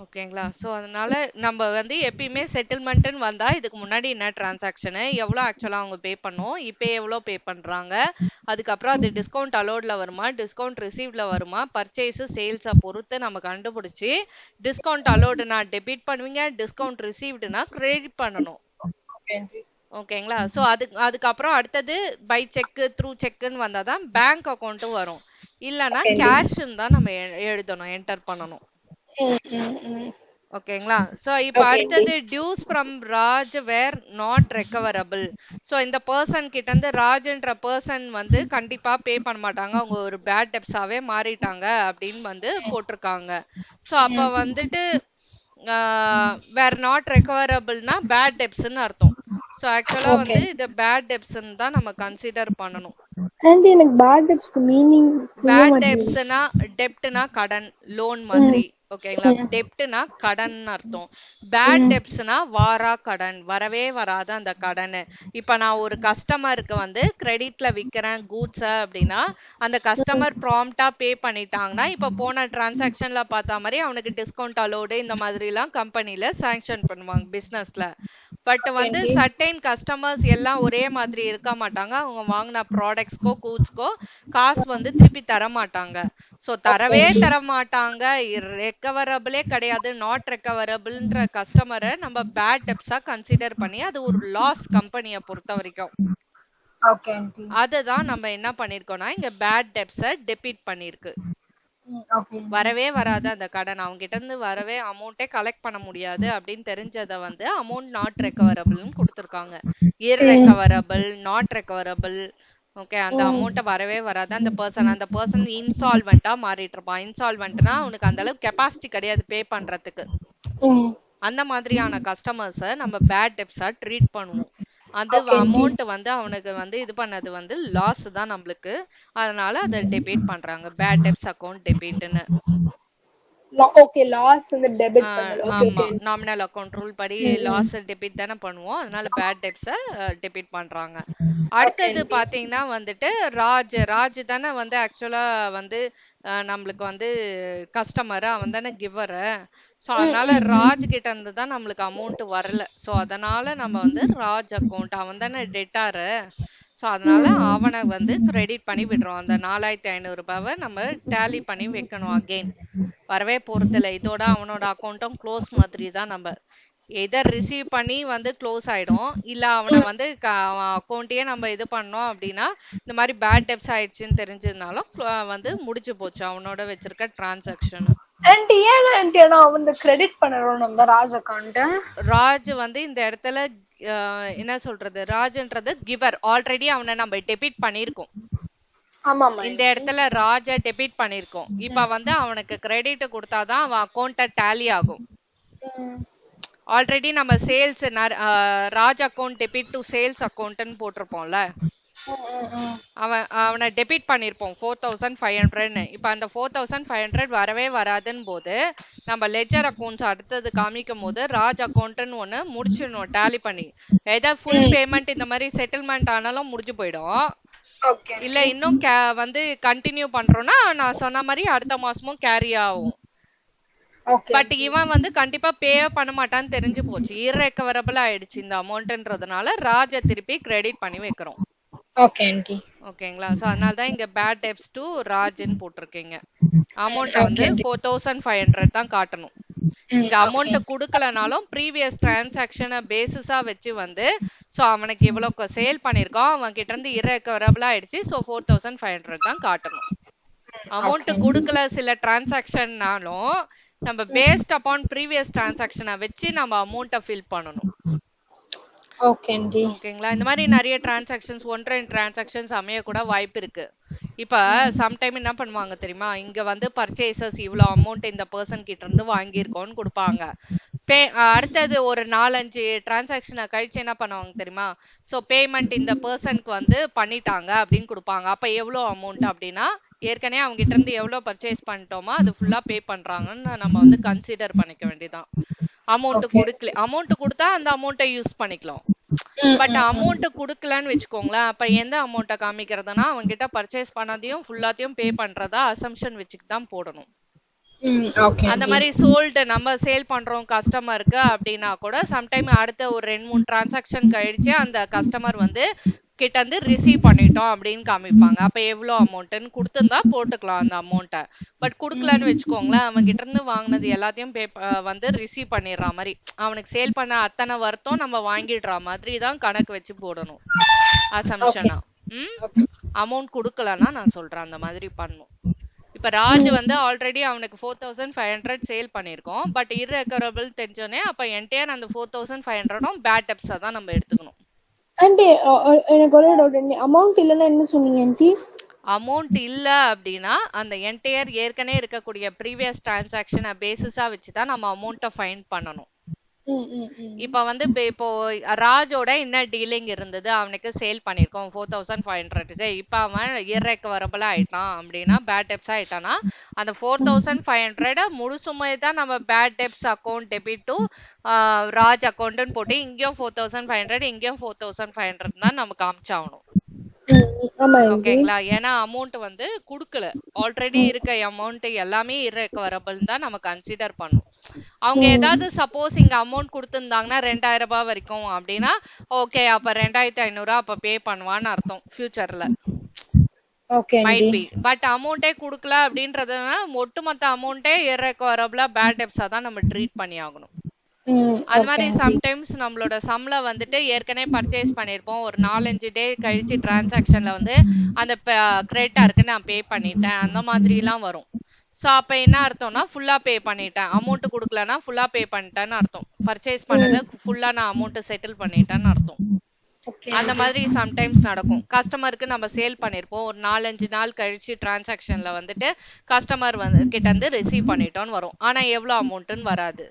ஓகேங்களா, சோ அதனால நம்ம வந்து எப்பயுமே செட்டில்மெண்ட்னு வந்தா இதுக்கு முன்னாடி என்ன டிரான்சாக்ஷன் எவ்வளவு ஆக்சுவலா அவங்க பே பண்ணோம், இப்போ எவ்வளவு பே பண்றாங்க, அதுக்கப்புறம் அது டிஸ்கவுண்ட் அலோட்ல வருமா டிஸ்கவுண்ட் ரிசீவ்ல வருமா, பர்ச்சேஸ் சேல்ஸை பொறுத்து நம்ம கண்டுபிடிச்சு டிஸ்கவுண்ட் அலோடுனா டெபிட் பண்ணுவீங்க, டிஸ்கவுண்ட் ரிசீவ்டுனா கிரெடிட் பண்ணணும். ஓகேங்களா, சோ அதுக்கப்புறம் அடுத்தது பை செக் த்ரூ செக்னு வந்தாதான் பேங்க் அக்கௌண்ட் வரும், இல்லனா கேஷ்ன்னு தான் நம்ம எழுதணும், என்டர் பண்ணணும். ஓகேங்களா, சோ இப்போ அடுத்தது dues from Raj were not recoverable. So இந்த பர்சன் கிட்ட இருந்து ராஜ்ன்ற பர்சன் வந்து கண்டிப்பா பே பண்ண மாட்டாங்க, அவங்க ஒரு பேட் டெப்ஸாவே மாறிட்டாங்க அப்படின்னு வந்து போட்டிருக்காங்க. சோ அப்ப வந்துட்டு வேர் நாட் ரெக்கவரபிள்னா பேட் டெப்ஸ்ன்னு அர்த்தம். சோ ஆக்சுவலா வந்து இது பேட் டெப்ஸ்ன்னு தான் நம்ம கன்சிடர் பண்ணணும். எனக்கு பேட் டெப்ஸ்க்கு மீனிங் பேட் டெப்ஸ்னா டெப்ட்னா கடன் லோன் மாதிரி. ஓகேங்களா, டெப்ட்னா கடன் அர்த்தம், பேட் டெப்ஸ்னா வாரா கடன், வரவே வராத அந்த கடன். இப்ப நான் ஒரு கஸ்டமருக்கு வந்து கிரெடிட்ல விக்கிறேன் கூட்ஸ் அப்படின்னா அந்த கஸ்டமர் ப்ராம்ப்டா பே பண்ணிட்டாங்கன்னா இப்ப போன டிரான்சாக்ஷன்ல பார்த்த மாதிரி அவனுக்கு டிஸ்கவுண்ட் அலோடு இந்த மாதிரி எல்லாம் கம்பெனில சாங்ஷன் பண்ணுவாங்க பிசினஸ்ல. பட் வந்து சர்டைன் கஸ்டமர்ஸ் எல்லாம் ஒரே மாதிரி இருக்க மாட்டாங்க, அவங்க வாங்கின ப்ராடக்ட்ஸ்க்கோ கூட்ஸ்க்கோ காசு வந்து திருப்பி தர மாட்டாங்க. சோ தரவே தர மாட்டாங்க, ரெக்கவரபிளே கிடையாது, நாட் ரெக்கவரபிள்ன்ற கஸ்டமரை நம்ம பேட் டெப்ஸா கன்சிடர் பண்ணி அது ஒரு லாஸ் கம்பெனியை பொறுத்த வரைக்கும். அதுதான் நம்ம என்ன பண்ணிருக்கோம்னா இங்க பேட் டெப்ஸ டெபிட் பண்ணிருக்கு. வரவே வராது அந்த கடன், அவங்க கிட்ட இருந்து வரவே அமௌண்ட்டே கலெக்ட் பண்ண முடியாது அப்படின்னு தெரிஞ்சதை வந்து அமௌண்ட் நாட் ரெக்கவரபிள்னு கொடுத்துருக்காங்க. இர்ரெக்கவரபிள், நாட் ரெக்கவரபிள், ஓகே, அந்த அமௌண்ட் வரவே வராது. அந்த பர்சன் இன்சால்வெண்டா மாறிட்டு இருப்பான். இன்சால்வெண்ட்னா உனக்கு அந்த அளவுக்கு கெப்பாசிட்டி கிடையாது பே பண்றதுக்கு. அந்த மாதிரியான கஸ்டமர்ஸ நம்ம பேட் டெப்ஸா ட்ரீட் பண்ணுவோம். அது அமௌண்ட் வந்து அவனுக்கு வந்து இது பண்ணது வந்து லாஸ் தான் நம்மளுக்கு. அதனால அதை டெபிட் பண்றாங்க, பேட் டெப்ஸ் அக்கவுண்ட் டெபிட்னு. ஓகே, லாஸ் வந்து டெபிட் பண்ணுது. ஓகே ஆமா, நாமினல் அக்கவுண்ட் ரூல் படி லாஸ் டெபிட் தானே பண்ணுவோம். அதனால பேட் டெப்ஸ டெபிட் பண்றாங்க. அடுத்தது பாத்தீங்கன்னா வந்துட்டு ராஜ் தானே வந்து ஆக்சுவலா வந்து நம்மளுக்கு வந்து கஸ்டமர், அவன் தானே கிவர். ஸோ அதனால ராஜ் கிட்ட இருந்து தான் நம்மளுக்கு அமௌண்ட் வரல. ஸோ அதனால நம்ம வந்து ராஜ் அக்கௌண்ட், அவன் தானே டெட்டாரு. ஸோ அதனால அவனை வந்து கிரெடிட் பண்ணி விடுறோம். அந்த 4500 ரூபாவை நம்ம டேலி பண்ணி வைக்கணும். அகெயின் வரவே போறது இல்லை. இதோட அவனோட அக்கௌண்ட்டும் க்ளோஸ் மாதிரி தான். நம்ம எதர் ரிசீவ் பண்ணி வந்து க்ளோஸ் ஆயிடும், இல்ல அவனை வந்து அக்கௌண்ட்டையே நம்ம இது பண்ணோம் அப்படின்னா இந்த மாதிரி பேட் டெப்ஸ் ஆயிடுச்சுன்னு தெரிஞ்சதுனாலும் வந்து முடிஞ்சு போச்சு அவனோட வச்சிருக்க டிரான்சாக்ஷன். ராஜ் வந்து இந்த இடத்துல என்ன சொல்றது, ராஜ்ன்றது கிவர். ஆல்ரெடி அவனை நம்ம டெபிட் பண்ணிருக்கோம். இந்த இடத்துல ராஜ டெபிட் பண்ணிருக்கோம். இப்ப வந்து அவனுக்கு கிரெடிட் கொடுத்தாதான் அவன் அக்கௌண்ட டேலி ஆகும். ஆல்ரெடி நம்ம sales Raj account debit to sales அக்கௌண்ட்னு போட்டிருப்போம்ல, அவனை டெபிட் பண்ணிருப்போம் 4500. இப்ப அந்த 4500 வரவே வராதுன்னு போது நம்ம லெஜர் அக்கௌண்ட்ஸ் அடுத்தது காமிக்கும் போது ராஜ் அக்கௌண்ட்னு ஒண்ணு முடிச்சிடணும் டேலி பண்ணி. ஏதாவது ஃபுல் பேமெண்ட் இந்த மாதிரி செட்டில்மெண்ட் ஆனாலும் முடிஞ்சு போயிடும். இல்ல இன்னும் வந்து கண்டினியூ பண்றோம்னா நான் சொன்ன மாதிரி அடுத்த மாசமும் கேரி ஆகும். பட் இவன் வந்து கண்டிப்பா பே பண்ண மாட்டான்னு தெரிஞ்சு போச்சு, இர்ரெக்கவரபிள் ஆயிடுச்சு இந்த அமௌண்ட்ன்றதுனால ராஜ திருப்பி கிரெடிட் பண்ணி வைக்கிறோம். ஓகேங்களா? சோ அதனால தான் இங்க பேட் டெப்ஸ் டு ராஜ்னு போட்டிருக்கீங்க. அமௌண்ட் வந்து 4500 தான் காட்டணும். இங்க அமௌண்ட் குடுக்கலனாலும் ப்ரீவியஸ் டிரான்சாக்ஷனை பேசிஸா வச்சு வந்து சோ அவனுக்கு இவ்வளவு சேல் பண்ணிருக்கோம், அவன் கிட்ட இருந்து இர்ரெக்கவரபிள் ஆயிடுச்சு, சோ 4500 தான் காட்டணும். அமௌண்ட் குடுக்கல சில டிரான்சாக்ஷன்னாலும் நம்ம பேஸ்ட் அப்பான் ப்ரீவியஸ் டிரான்சாக்ஷனை வச்சு நம்ம அமௌண்ட்டை ஃபில் பண்ணணும். ஓகேங்களா? இந்த மாதிரி நிறைய டிரான்சாக்ஷன்ஸ், 1-2 டிரான்சாக்ஷன்ஸ் அமைய கூட வாய்ப்பு இருக்கு. இப்ப சம்டைம் என்ன பண்ணுவாங்க தெரியுமா, இங்க வந்து பர்ச்சேசஸ் இவ்வளவு அமௌண்ட் இந்த பர்சன் கிட்ட இருந்து வாங்கியிருக்கோம்னு கொடுப்பாங்க. அடுத்தது ஒரு 4-5 டிரான்சாக்ஷனை கழிச்சு என்ன பண்ணுவாங்க தெரியுமா, சோ பேமெண்ட் இந்த பர்சனுக்கு வந்து பண்ணிட்டாங்க அப்படின்னு கொடுப்பாங்க. அப்ப எவ்வளவு அமௌண்ட் அப்படின்னா ஏற்கனவே அவங்க கிட்ட இருந்து எவ்வளவு பர்ச்சேஸ் பண்ணிட்டோமோ அது ஃபுல்லா பே பண்றாங்கன்னு நம்ம வந்து கன்சிடர் பண்ணிக்க வேண்டியதான். அமௌண்ட் கொடுக்கல, அமௌண்ட் கொடுத்தா அந்த அமௌண்ட்டை யூஸ் பண்ணிக்கலாம். பட் அமௌண்ட் குடுக்கலன்னு வச்சுக்கோங்களேன், அப்ப எந்த அமௌண்ட்டை காமிக்கிறதுனா அவங்க கிட்ட பர்ச்சேஸ் பண்ணதையும் ஃபுல்லாத்தையும் பே பண்றதா அசம்ஷன் வச்சுட்டு தான் போடணும். அந்த மாதிரி சோல்டு நம்ம சேல் பண்றோம் கஸ்டமருக்கு அப்படின்னா கூட சம்டைம் அடுத்த ஒரு 2-3 டிரான்சாக்ஷன் கழிச்சு அந்த கஸ்டமர் வந்து கிட்ட இருந்து ரிசீவ் பண்ணிட்டோம் அப்படின்னு காமிப்பாங்க. அப்ப எவ்வளவு அமௌண்ட்னு கொடுத்துருந்தா போட்டுக்கலாம் அந்த அமௌண்ட்டை. பட் குடுக்கலன்னு வச்சுக்கோங்களேன், அவன் கிட்ட இருந்து வாங்கினது எல்லாத்தையும் வந்து ரிசீவ் பண்ணிடுற மாதிரி, அவனுக்கு சேல் பண்ண அத்தனை வருத்தம் நம்ம வாங்கிடுற மாதிரி தான் கணக்கு வச்சு போடணும் அசம்ஷனா. அமௌண்ட் குடுக்கலன்னா நான் சொல்றேன் அந்த மாதிரி பண்ணும். இப்ப ராஜ் வந்து ஆல்ரெடி அவனுக்கு 4500 சேல் பண்ணிருக்கோம், பட் இர்ரெக்கவரபிள் தெரிஞ்சோனே அப்ப என்டையர் அந்த 4500 பேட் டெப்ஸா தான் நம்ம எடுத்துக்கணும். ஆண்டி எனக்கு ஒரு டவுட், அமௌண்ட் இல்லன்னா என்ன சொன்னீங்க ஆண்டி? அமௌண்ட் இல்ல அப்படின்னா அந்த என்டையர் ஏற்கனவே இருக்கக்கூடிய ப்ரீவியஸ் டிரான்சாக்ஷனை பேசிஸா வச்சுதான் நம்ம அமௌண்ட்டை ஃபைண்ட் பண்ணணும். இப்ப வந்து இப்போ ராஜோட என்ன டீலிங் இருந்தது, அவனுக்கு சேல் பண்ணிருக்கோம் 4500க்கு. இப்ப அவன் இர்ரெக்கவரபிள் ஆயிட்டான் அப்படின்னா பேட் டெப்ஸ் ஆயிட்டானா அந்த 4500 முழுசுமே தான் நம்ம bad debts account debit to Raj அக்கௌண்ட்னு போட்டு இங்கேயும் 4500 இங்கேயும் 4500 தான் நமக்கு காமிச்சாகணும். ஓகேங்களா? ஏன்னா அமௌண்ட் வந்து குடுக்கல, ஆல்ரெடி இருக்க அமௌண்ட் எல்லாமே இர்ரெக்கவரபிள் தான் நம்ம கன்சிடர் பண்ணும். அவங்க ஏதாவது சப்போஸ் இங்க அமௌண்ட் கொடுத்திருந்தாங்கன்னா 2000 ரூபாய் வரைக்கும் அப்படின்னா ஓகே, அப்ப 2500 அப்ப பே பண்ணுவான்னு அர்த்தம் ஃபியூச்சர்ல. Might be. பட் அமௌண்டே குடுக்கல அப்படின்றதுனால ஒட்டுமொத்த அமௌண்டே இர்ரெக்கவரபிளா பேட் டெப்ஸா தான் நம்ம ட்ரீட் பண்ணி ஆகணும். அது மாதிரி சம்டைம்ஸ் நம்மளோட சம்ல வந்துட்டு ஏற்கனவே பர்ச்சேஸ் பண்ணிருப்போம், ஒரு 4-5 டே கழிச்சு டிரான்சாக்ஷன்ல வந்து அந்த கிரெடிட்டாருக்கு நான் பே பண்ணிட்டேன் அந்த மாதிரி எல்லாம் வரும். சோ அப்ப என்ன அர்த்தம்னா ஃபுல்லா பே பண்ணிட்டேன், அமௌண்ட் குடுக்கலன்னா ஃபுல்லா பே பண்ணிட்டேன்னு அர்த்தம். பர்ச்சேஸ் பண்ணது ஃபுல்லா நான் அமௌண்ட் செட்டில் பண்ணிட்டேன்னு அர்த்தம். அந்த மாதிரி சம்டைம்ஸ் நடக்கும். கஸ்டமருக்கு நம்ம சேல் பண்ணிருப்போம், ஒரு 4-5 நாள் கழிச்சு டிரான்சாக்ஷன்ல வந்துட்டு கஸ்டமர் கிட்ட இருந்து ரிசீவ் பண்ணிட்டோம்னு வரும். ஆனா எவ்வளவு அமௌண்ட்னு வராது.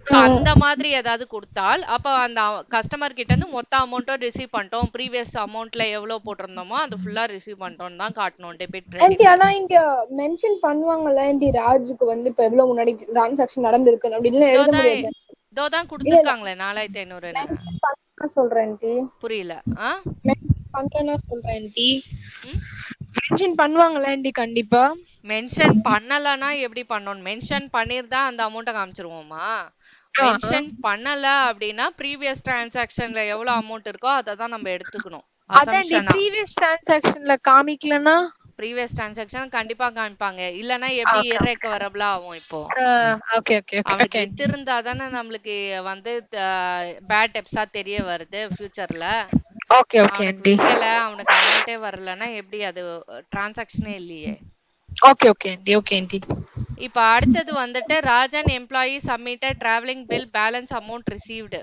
சோ அந்த மாதிரி ஏதாவது கொடுத்தால் அப்ப அந்த கஸ்டமர் கிட்ட இருந்து மொத்த அமௌண்ட்டும் ரிசீவ் பண்ணிட்டோம், ப்ரீவியஸ் அமௌண்ட்ல எவ்வளவு போட்டிருந்தோமோ அது ஃபுல்லா ரிசீவ் பண்ணிட்டோம் தான் காட்டணும் டெபிட். ஆனா இங்க மென்ஷன் பண்ணுவாங்கல்ல ராஜுக்கு வந்து இப்ப எவ்வளவு முன்னாடி டிரான்சாக்ஷன் நடந்திருக்கு அப்படின்னு எழுத முடியாது. இதோதான் கொடுத்திருக்காங்களே 4500 சொல்றேன். புரியல. சொல்றேன். மென்ஷன் பண்ணுவாங்களா கண்டிப்பா? மென்ஷன் பண்ணலனா எப்படி பண்ணணும்? மென்ஷன் பண்ணிருந்தா அந்த அமௌண்ட்டை காமிச்சிருவோமா? மென்ஷன் பண்ணல அப்படின்னா ப்ரீவியஸ் டிரான்சாக்ஷன்ல எவ்வளவு அமௌண்ட் இருக்கோ அதை தான் நம்ம எடுத்துக்கணும். அசம்ப்ஷனா ப்ரீவியஸ் டிரான்சாக்ஷன்ல காமிக்கலனா ப்ரீவியஸ் டிரான்சாக்ஷன் கண்டிப்பா காமிப்பாங்க. இல்லனா எப்படி இர்ரெக்கவரபிளா ஆகும்? இப்போ ஓகே ஓகே அவனுக்கு இருந்தா தானே நம்மளுக்கு வந்து பேட் டெப்ஸா தெரிய வருது ஃபியூச்சர்ல. Okay okay aunty. அவனுக்கு அமௌண்டே வரலனா எப்படி அது டிரான்சாக்ஷனே இல்லையே. Okay okay aunty. Okay aunty. இப்போ அடுத்தது வந்துட்டு Rajan employee submitted travelling bill balance amount received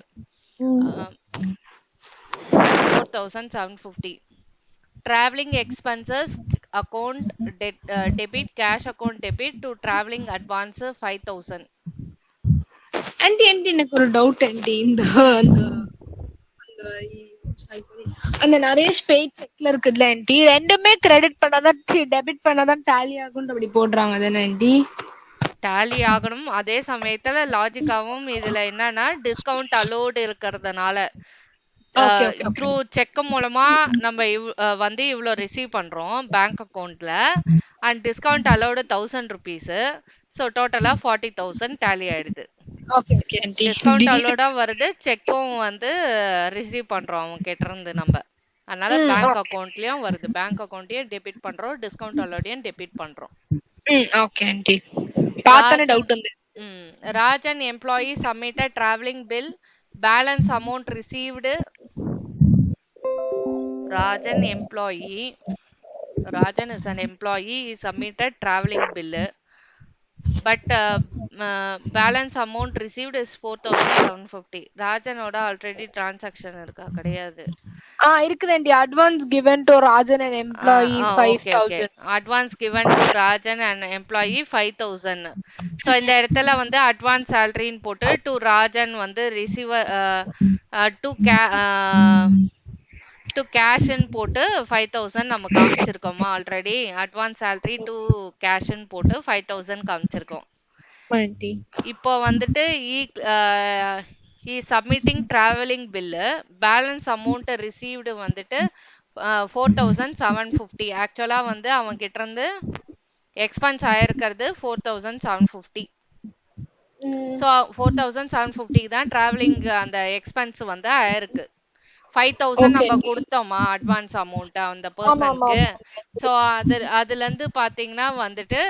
4750. Traveling expenses account debit, cash account debit to traveling advance 5000. Aunty எனக்கு ஒரு டவுட் ஆண்டி. அந்த நரேஷ் பேஜ் செக்ல இருக்குதுல ஆண்டி, ரெண்டுமே கிரெடிட் பண்ணாதான் டெபிட் பண்ணாதான் டாலி ஆகும் அப்படி போடுறாங்க தானே ஆண்டி? டாலி ஆகணும். அதே சமயத்துல லாஜிக்காவும் இதுல என்னன்னா டிஸ்கவுண்ட் அலோடு இருக்கிறதுனால த்ரூ செக் மூலமா நம்ம வந்து இவ்ளோ ரிசீவ் பண்றோம் பேங்க் அக்கவுண்ட்ல and discount allowed 1000 rupees. So டோட்டலா 40,000 டாலி ஆயிடுது. டிஸ்கவுண்ட் அலோடா வருது, செக்கும் வந்து ரிசீவ் பண்றோம் அவங்க கிட்ட இருந்து நம்ம. அதனால பேங்க் அக்கவுண்ட்லயும் வருது, பேங்க் அக்கவுண்ட்லயும் டெபிட் பண்றோம், டிஸ்கவுண்ட் அலோடையும் டெபிட் பண்றோம். Okay aunty. பார்த்தனே டவுட் வந்து. Rajan employee submitted travelling bill balance amount received. Rajan is an employee. He submitted traveling bill, but balance amount received is 4750. Rajan oda already transaction irukka kadiyadu? Irukudandi. Advance given to Rajan and employee 5000. Advance given to Rajan and employee 5000. So இந்த இடத்துல வந்து advance salary ன்னு போட்டு to Rajan வந்து receiver to cash in போட்டு 5000 நம்ம காமிச்சிருக்கோமா already. Advance salary to cash in போட்டு 5000 காமிச்சிருக்கோம். இப்போ வந்துட்டு he submitting traveling bill balance amount received வந்துட்டு 4750. ஆக்சுவலா வந்து அவன் கிட்ட இருந்து எக்ஸ்பென்ஸ் ஆயிருக்கிறது 4750. சோ 4750 தான் டிராவலிங் அந்த எக்ஸ்பென்ஸ் வந்து ஆயிருக்கு. 5000 நம்ம கொடுத்தோமா அட்வான்ஸ் அமௌண்ட் அந்த பர்சனுக்கு. சோ அதுல இருந்து பாத்தீங்கன்னா வந்துட்டு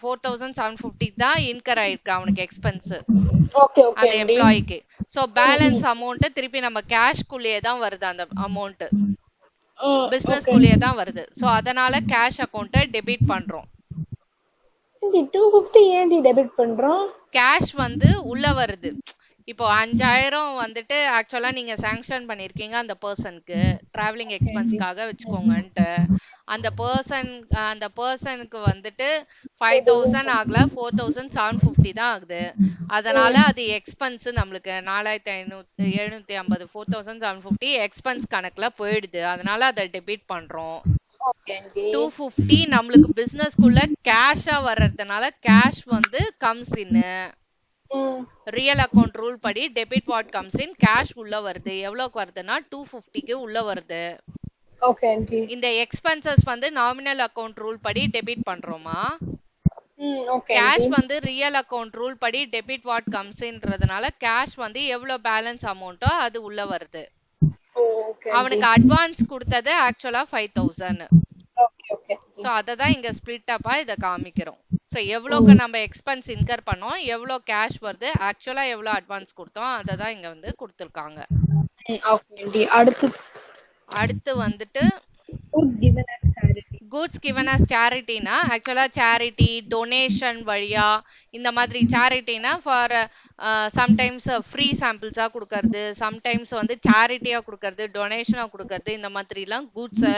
4750 தான் இன்கர் ஆயிருக்கு அவனுக்கு எக்ஸ்பென்ஸ் அந்த எம்ப்ளாயிக்கு. சோ பேலன்ஸ் அமௌண்ட் திருப்பி நம்ம கேஷ் குள்ளேயே தான் வருது, அந்த அமௌண்ட் பிசினஸ் குள்ளேயே தான் வருது. சோ அதனால கேஷ் அக்கவுண்ட்டை டெபிட் பண்றோம். 250 ஏன் டெபிட் பண்றோம்? கேஷ் வந்து உள்ள வருது. இப்போ 5000 வந்துட்டு ஆக்சுவலா நீங்க சாங்ஷன் பண்ணிருக்கீங்க அந்த பர்சனுக்கு டிராவலிங் எக்ஸ்பென்ஸ்க்காக வச்சுக்கோங்கன்ட்டு. அந்த பர்சனுக்கு வந்துட்டு 5000 ஆகல, 4750 தான் ஆகுது. அதனால அது எக்ஸ்பென்ஸ் நம்மளுக்கு 4750 4750 எக்ஸ்பென்ஸ் கணக்குல போயிடுது. அதனால அதை டெபிட் பண்றோம். 250 நம்மளுக்கு பிசினஸ்க்குள்ள கேஷா வர்றதுனால கேஷ் வந்து comes in. Real account rule படி debit what comes in, cash உள்ள வருது. எவ்வளவுக்கு வருதுன்னா 250க்கு உள்ள வருது. Okay aunty. இந்த எக்ஸ்பென்சஸ் வந்து நாமினல் அக்கவுண்ட் ரூல் படி டெபிட் பண்றோமா. கேஷ் வந்து ரியல் அக்கவுண்ட் ரூல் படி டெபிட் வாட் கம்ஸ் இன்றதுனால கேஷ் வந்து எவ்வளவு பேலன்ஸ் அமௌண்ட்டோ அது உள்ள வருது. அவனுக்கு அட்வான்ஸ் கொடுத்தது ஆக்சுவலா 5000. சோ அததான் இங்க ஸ்பிளிட் அப்பா இத காமிக்கிறோம். சோ எவ்வளவுக்கு நம்ம எக்ஸ்பென்ஸ் இன்கர் பண்ணோம், எவ்வளவு கேஷ் வருது, ஆக்சுவலா எவ்வளவு அட்வான்ஸ் கொடுத்தோம் அததான் இங்க வந்து கொடுத்திருக்காங்க. அடுத்து வந்துட்டு கூட்ஸ் கிவன் அஸ் சேரிட்டினா ஆக்சுவலா சேரிட்டி டொனேஷன் வழியா இந்த மாதிரி சேரிட்டினா ஃபார் சம்டைம்ஸ் ஃப்ரீ சாம்பிள்ஸா கொடுக்கறது, சம்டைம்ஸ் வந்து சேரிட்டியா கொடுக்கறது, டொனேஷனா கொடுக்கறது, இந்த மாதிரிலாம் கூட்ஸை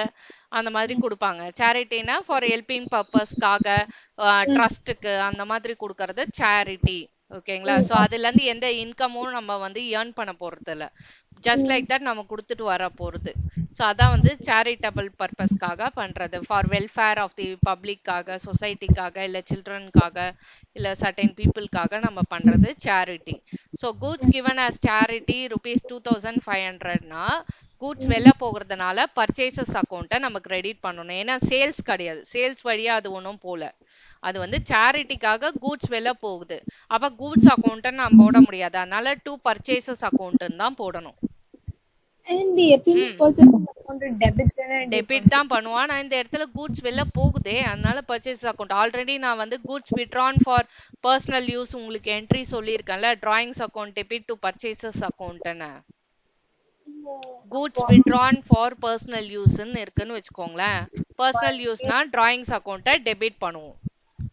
அந்த மாதிரி கொடுப்பாங்க. சேரிட்டினா ஃபார் ஹெல்பிங் பர்பஸ்க்காக ட்ரஸ்ட்டுக்கு அந்த மாதிரி கொடுக்கறது சேரிட்டி. ஓகேங்களா? ஸோ அதுல இருந்து எந்த இன்கமும் நம்ம வந்து ஏர்ன் பண்ண போறது இல்ல. ஜஸ்ட் லைக் தட் நம்ம கொடுத்துட்டு வர போறது. ஸோ அதான் வந்து சேரிட்டபிள் பர்பஸ்க்காக பண்றது, ஃபார் வெல்ஃபேர் ஆஃப் தி பப்ளிக்காக, சொசைட்டிக்காக, இல்லை சில்ட்ரனுக்காக, இல்லை சர்டைன் பீப்புளுக்காக நம்ம பண்றது charity. So goods given as charity ₹2500னா கூட்ஸ் வெளில போகிறதுனால பர்ச்சேசஸ் அக்கௌண்ட்டை நம்ம கிரெடிட் பண்ணணும். ஏன்னா சேல்ஸ் கிடையாது, சேல்ஸ் வழியா அது ஒன்றும் போல, அது வந்து சேரிட்டிக்காக கூட்ஸ் வெளில போகுது. அப்ப கூட்ஸ் அக்கௌண்ட்டை நம்ம போட முடியாது, அதனால டு பர்ச்சேசஸ் அக்கௌண்ட்னு தான் போடணும். டெபிட் தான் பண்ணுவான். நான் இந்த இடத்துல கூட்ஸ் வெளில போகுதே, அதனால பர்ச்சேஸ் அக்கௌண்ட். ஆல்ரெடி நான் வந்து goods withdrawn for personal use உங்களுக்கு என்ட்ரி சொல்லியிருக்கேன்ல, drawings account debit to purchases அக்கௌண்ட்னு. கூட்ஸ் வித்ட்ரான் ஃபார் பர்சனல் யூஸ்ன்னு இருக்குன்னு வச்சுக்கோங்களேன். பர்சனல் யூஸ்னா டிராயிங்ஸ் அக்கௌண்ட்டை டெபிட் பண்ணுவோம்,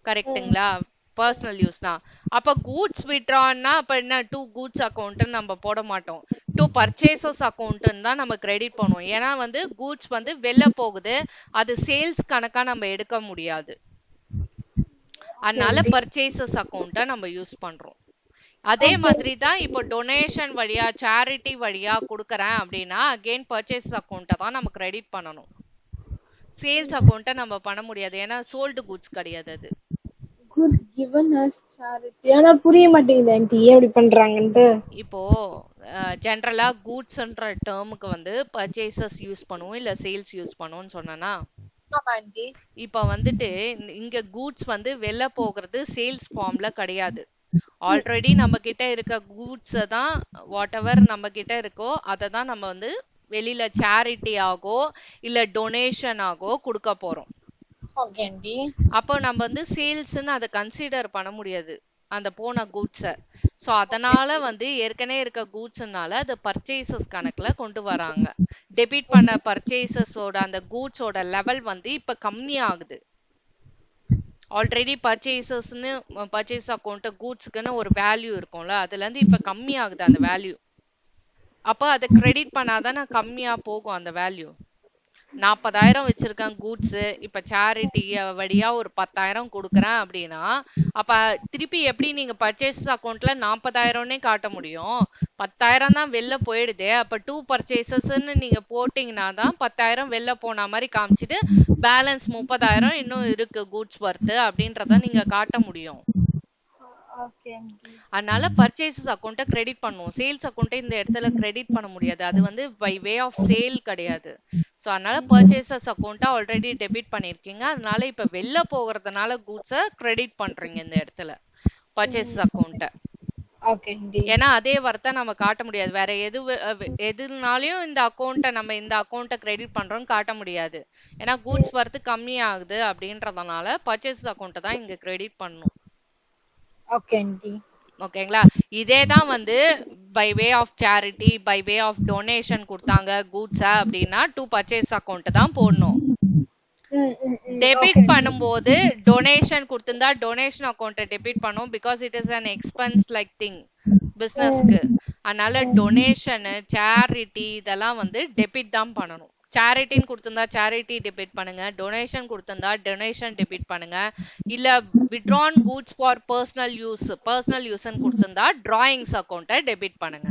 கரெக்ட்டுங்களா? பர்சனல் யூஸ்னா. அப்ப கூட்ஸ் வித்ட்ரான்னா அப்ப என்ன, டூ கூட்ஸ் அக்கௌண்ட்னு நம்ம போட மாட்டோம், டூ பர்ச்சேசஸ் அக்கௌண்ட்னு தான் நம்ம கிரெடிட் பண்ணுவோம். ஏன்னா வந்து கூட்ஸ் வந்து வெளில போகுது, அது சேல்ஸ் கணக்கா நம்ம எடுக்க முடியாது, அதனால பர்ச்சேசஸ் அக்கௌண்ட்டை நம்ம யூஸ் பண்றோம். அதே மாதிரி தான் இப்போ டொனேஷன் வழியா சேரிட்டி வழியா கொடுக்கறேன் அப்படின்னா அகைன் பர்ச்சேஸ் அக்கௌண்ட்டை தான் நம்ம கிரெடிட் பண்ணணும், சேல்ஸ் அக்கௌண்ட்டை நம்ம பண்ண முடியாது, ஏன்னா சோல்டு கூட்ஸ் கிடையாது அது. goods given as charity. ஆனா புரிய மாட்டேங்குது ஆன்ட்டி ஏன் இப்படி பண்றாங்கன்னு. இப்போ ஜெனரலா கூட்ஸ்ன்ற டேர்முக்கு வந்து பர்ச்சேசஸ் யூஸ் பண்ணுவோம் இல்ல சேல்ஸ் யூஸ் பண்ணுவோம்னு சொன்னனா. இப்ப வந்துட்டு இங்க கூட்ஸ் வந்து வெளில போகிறது சேல்ஸ் ஃபார்ம்ல கிடையாது. ஆல்ரெடி நம்ம கிட்ட இருக்க கூட்ஸ் தான், வாட் எவர் நம்ம கிட்ட இருக்கோ அதை தான் நம்ம வந்து வெளியில சேரிட்டி ஆகோ இல்ல டொனேஷன் ஆகோ கொடுக்க போறோம். அப்போ நம்ம வந்து சேல்ஸ்ன்னு அதை கன்சிடர் பண்ண முடியாது அந்த போன கூட்ஸை. ஸோ அதனால வந்து ஏற்கனவே இருக்க கூட்ஸ்னால அது பர்ச்சேசஸ் கணக்குல கொண்டு வராங்க. டெபிட் பண்ண பர்ச்சேசஸோட அந்த கூட்ஸோட லெவல் வந்து இப்ப கம்மி ஆகுது. ஆல்ரெடி பர்ச்சேசஸ்ன்னு பர்ச்சேஸ் அக்கௌண்ட் கூட்ஸுக்குன்னு ஒரு வேல்யூ இருக்கும்ல, அதுல இருந்து இப்ப கம்மி ஆகுது அந்த வேல்யூ. அப்ப அதை கிரெடிட் பண்ணாதான் கம்மியா போகும் அந்த வேல்யூ. 40,000 வச்சிருக்கேன் கூட்ஸ், இப்ப சேரிட்டி வழியா ஒரு 10,000 கொடுக்குறேன் அப்படின்னா அப்ப திருப்பி எப்படி நீங்க பர்ச்சேஸ் அக்கௌண்ட்ல 40,000 காட்ட முடியும்? 10,000 தான் வெளில போயிடுது. அப்ப டூ பர்ச்சேசஸ்ன்னு நீங்க போட்டீங்கன்னா தான் 10,000 வெளில போன மாதிரி காமிச்சிட்டு பேலன்ஸ் 30,000 இன்னும் இருக்கு கூட்ஸ் வர்த்து அப்படின்றத நீங்க காட்ட முடியும். அதனால பர்ச்சேசஸ் அக்கௌண்ட்டை கிரெடிட் பண்ணுவோம், சேல்ஸ் அக்கௌண்ட்டை இந்த இடத்துல கிரெடிட் பண்ண முடியாது, அது வந்து பை வே ஆஃப் சேல் கிடையாது. ஸோ அதனால பர்ச்சேசஸ் அக்கௌண்ட்டை ஆல்ரெடி டெபிட் பண்ணிருக்கீங்க, அதனால இப்ப வெளில போகிறதுனால கூட்ஸை கிரெடிட் பண்றீங்க இந்த இடத்துல பர்ச்சேசஸ் அக்கௌண்ட்டை. ஏன்னா அதே வார்த்தை நம்ம காட்ட முடியாது, வேற எதுனாலையும் இந்த அக்கௌண்ட்டை நம்ம இந்த அக்கௌண்ட்டை கிரெடிட் பண்றோம்னு காட்ட முடியாது. ஏன்னா கூட்ஸ் வரது கம்மி ஆகுது அப்படின்றதுனால பர்ச்சேசஸ் அக்கௌண்ட்டை தான் இங்க கிரெடிட் பண்ணணும். ஓகேங்களா? இதேதான் வந்து by way of charity by way of donation கொடுத்தாங்க கூட்ஸ் அப்படின்னா டு பர்ச்சேஸ் அக்கௌண்ட் தான் போடணும். டெபிட் பண்ணும்போது டொனேஷன் கொடுத்திருந்தா டொனேஷன் அக்கௌண்ட்டை டெபிட் பண்ணும், because it is an expense like thing பிசினஸ்க்கு. அதனால டொனேஷன் சேரிட்டி இதெல்லாம் வந்து டெபிட் தான் பண்ணணும். சேரிட்டின்னு கொடுத்திருந்தா சேரிட்டி டெபிட் பண்ணுங்க, டொனேஷன் கொடுத்திருந்தா டொனேஷன் டெபிட் பண்ணுங்க, இல்ல வித்ட்ரான் கூட்ஸ் ஃபார் பர்சனல் யூஸ்ன்னு கொடுத்திருந்தா டிராயிங்ஸ் அக்கௌண்ட்டை டெபிட் பண்ணுங்க.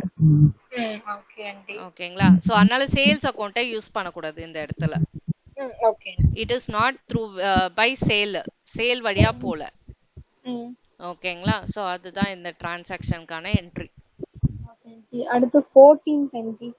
ஓகேங்களா? சோ அதனால சேல்ஸ் அக்கௌண்ட்டை யூஸ் பண்ணக்கூடாது இந்த இடத்துல. It is not through by sale வழியா போல. ஓகேங்களா? சோ அதுதான் இந்த டிரான்சாக்ஷனுக்கான என்ட்ரி. அடுத்து 14th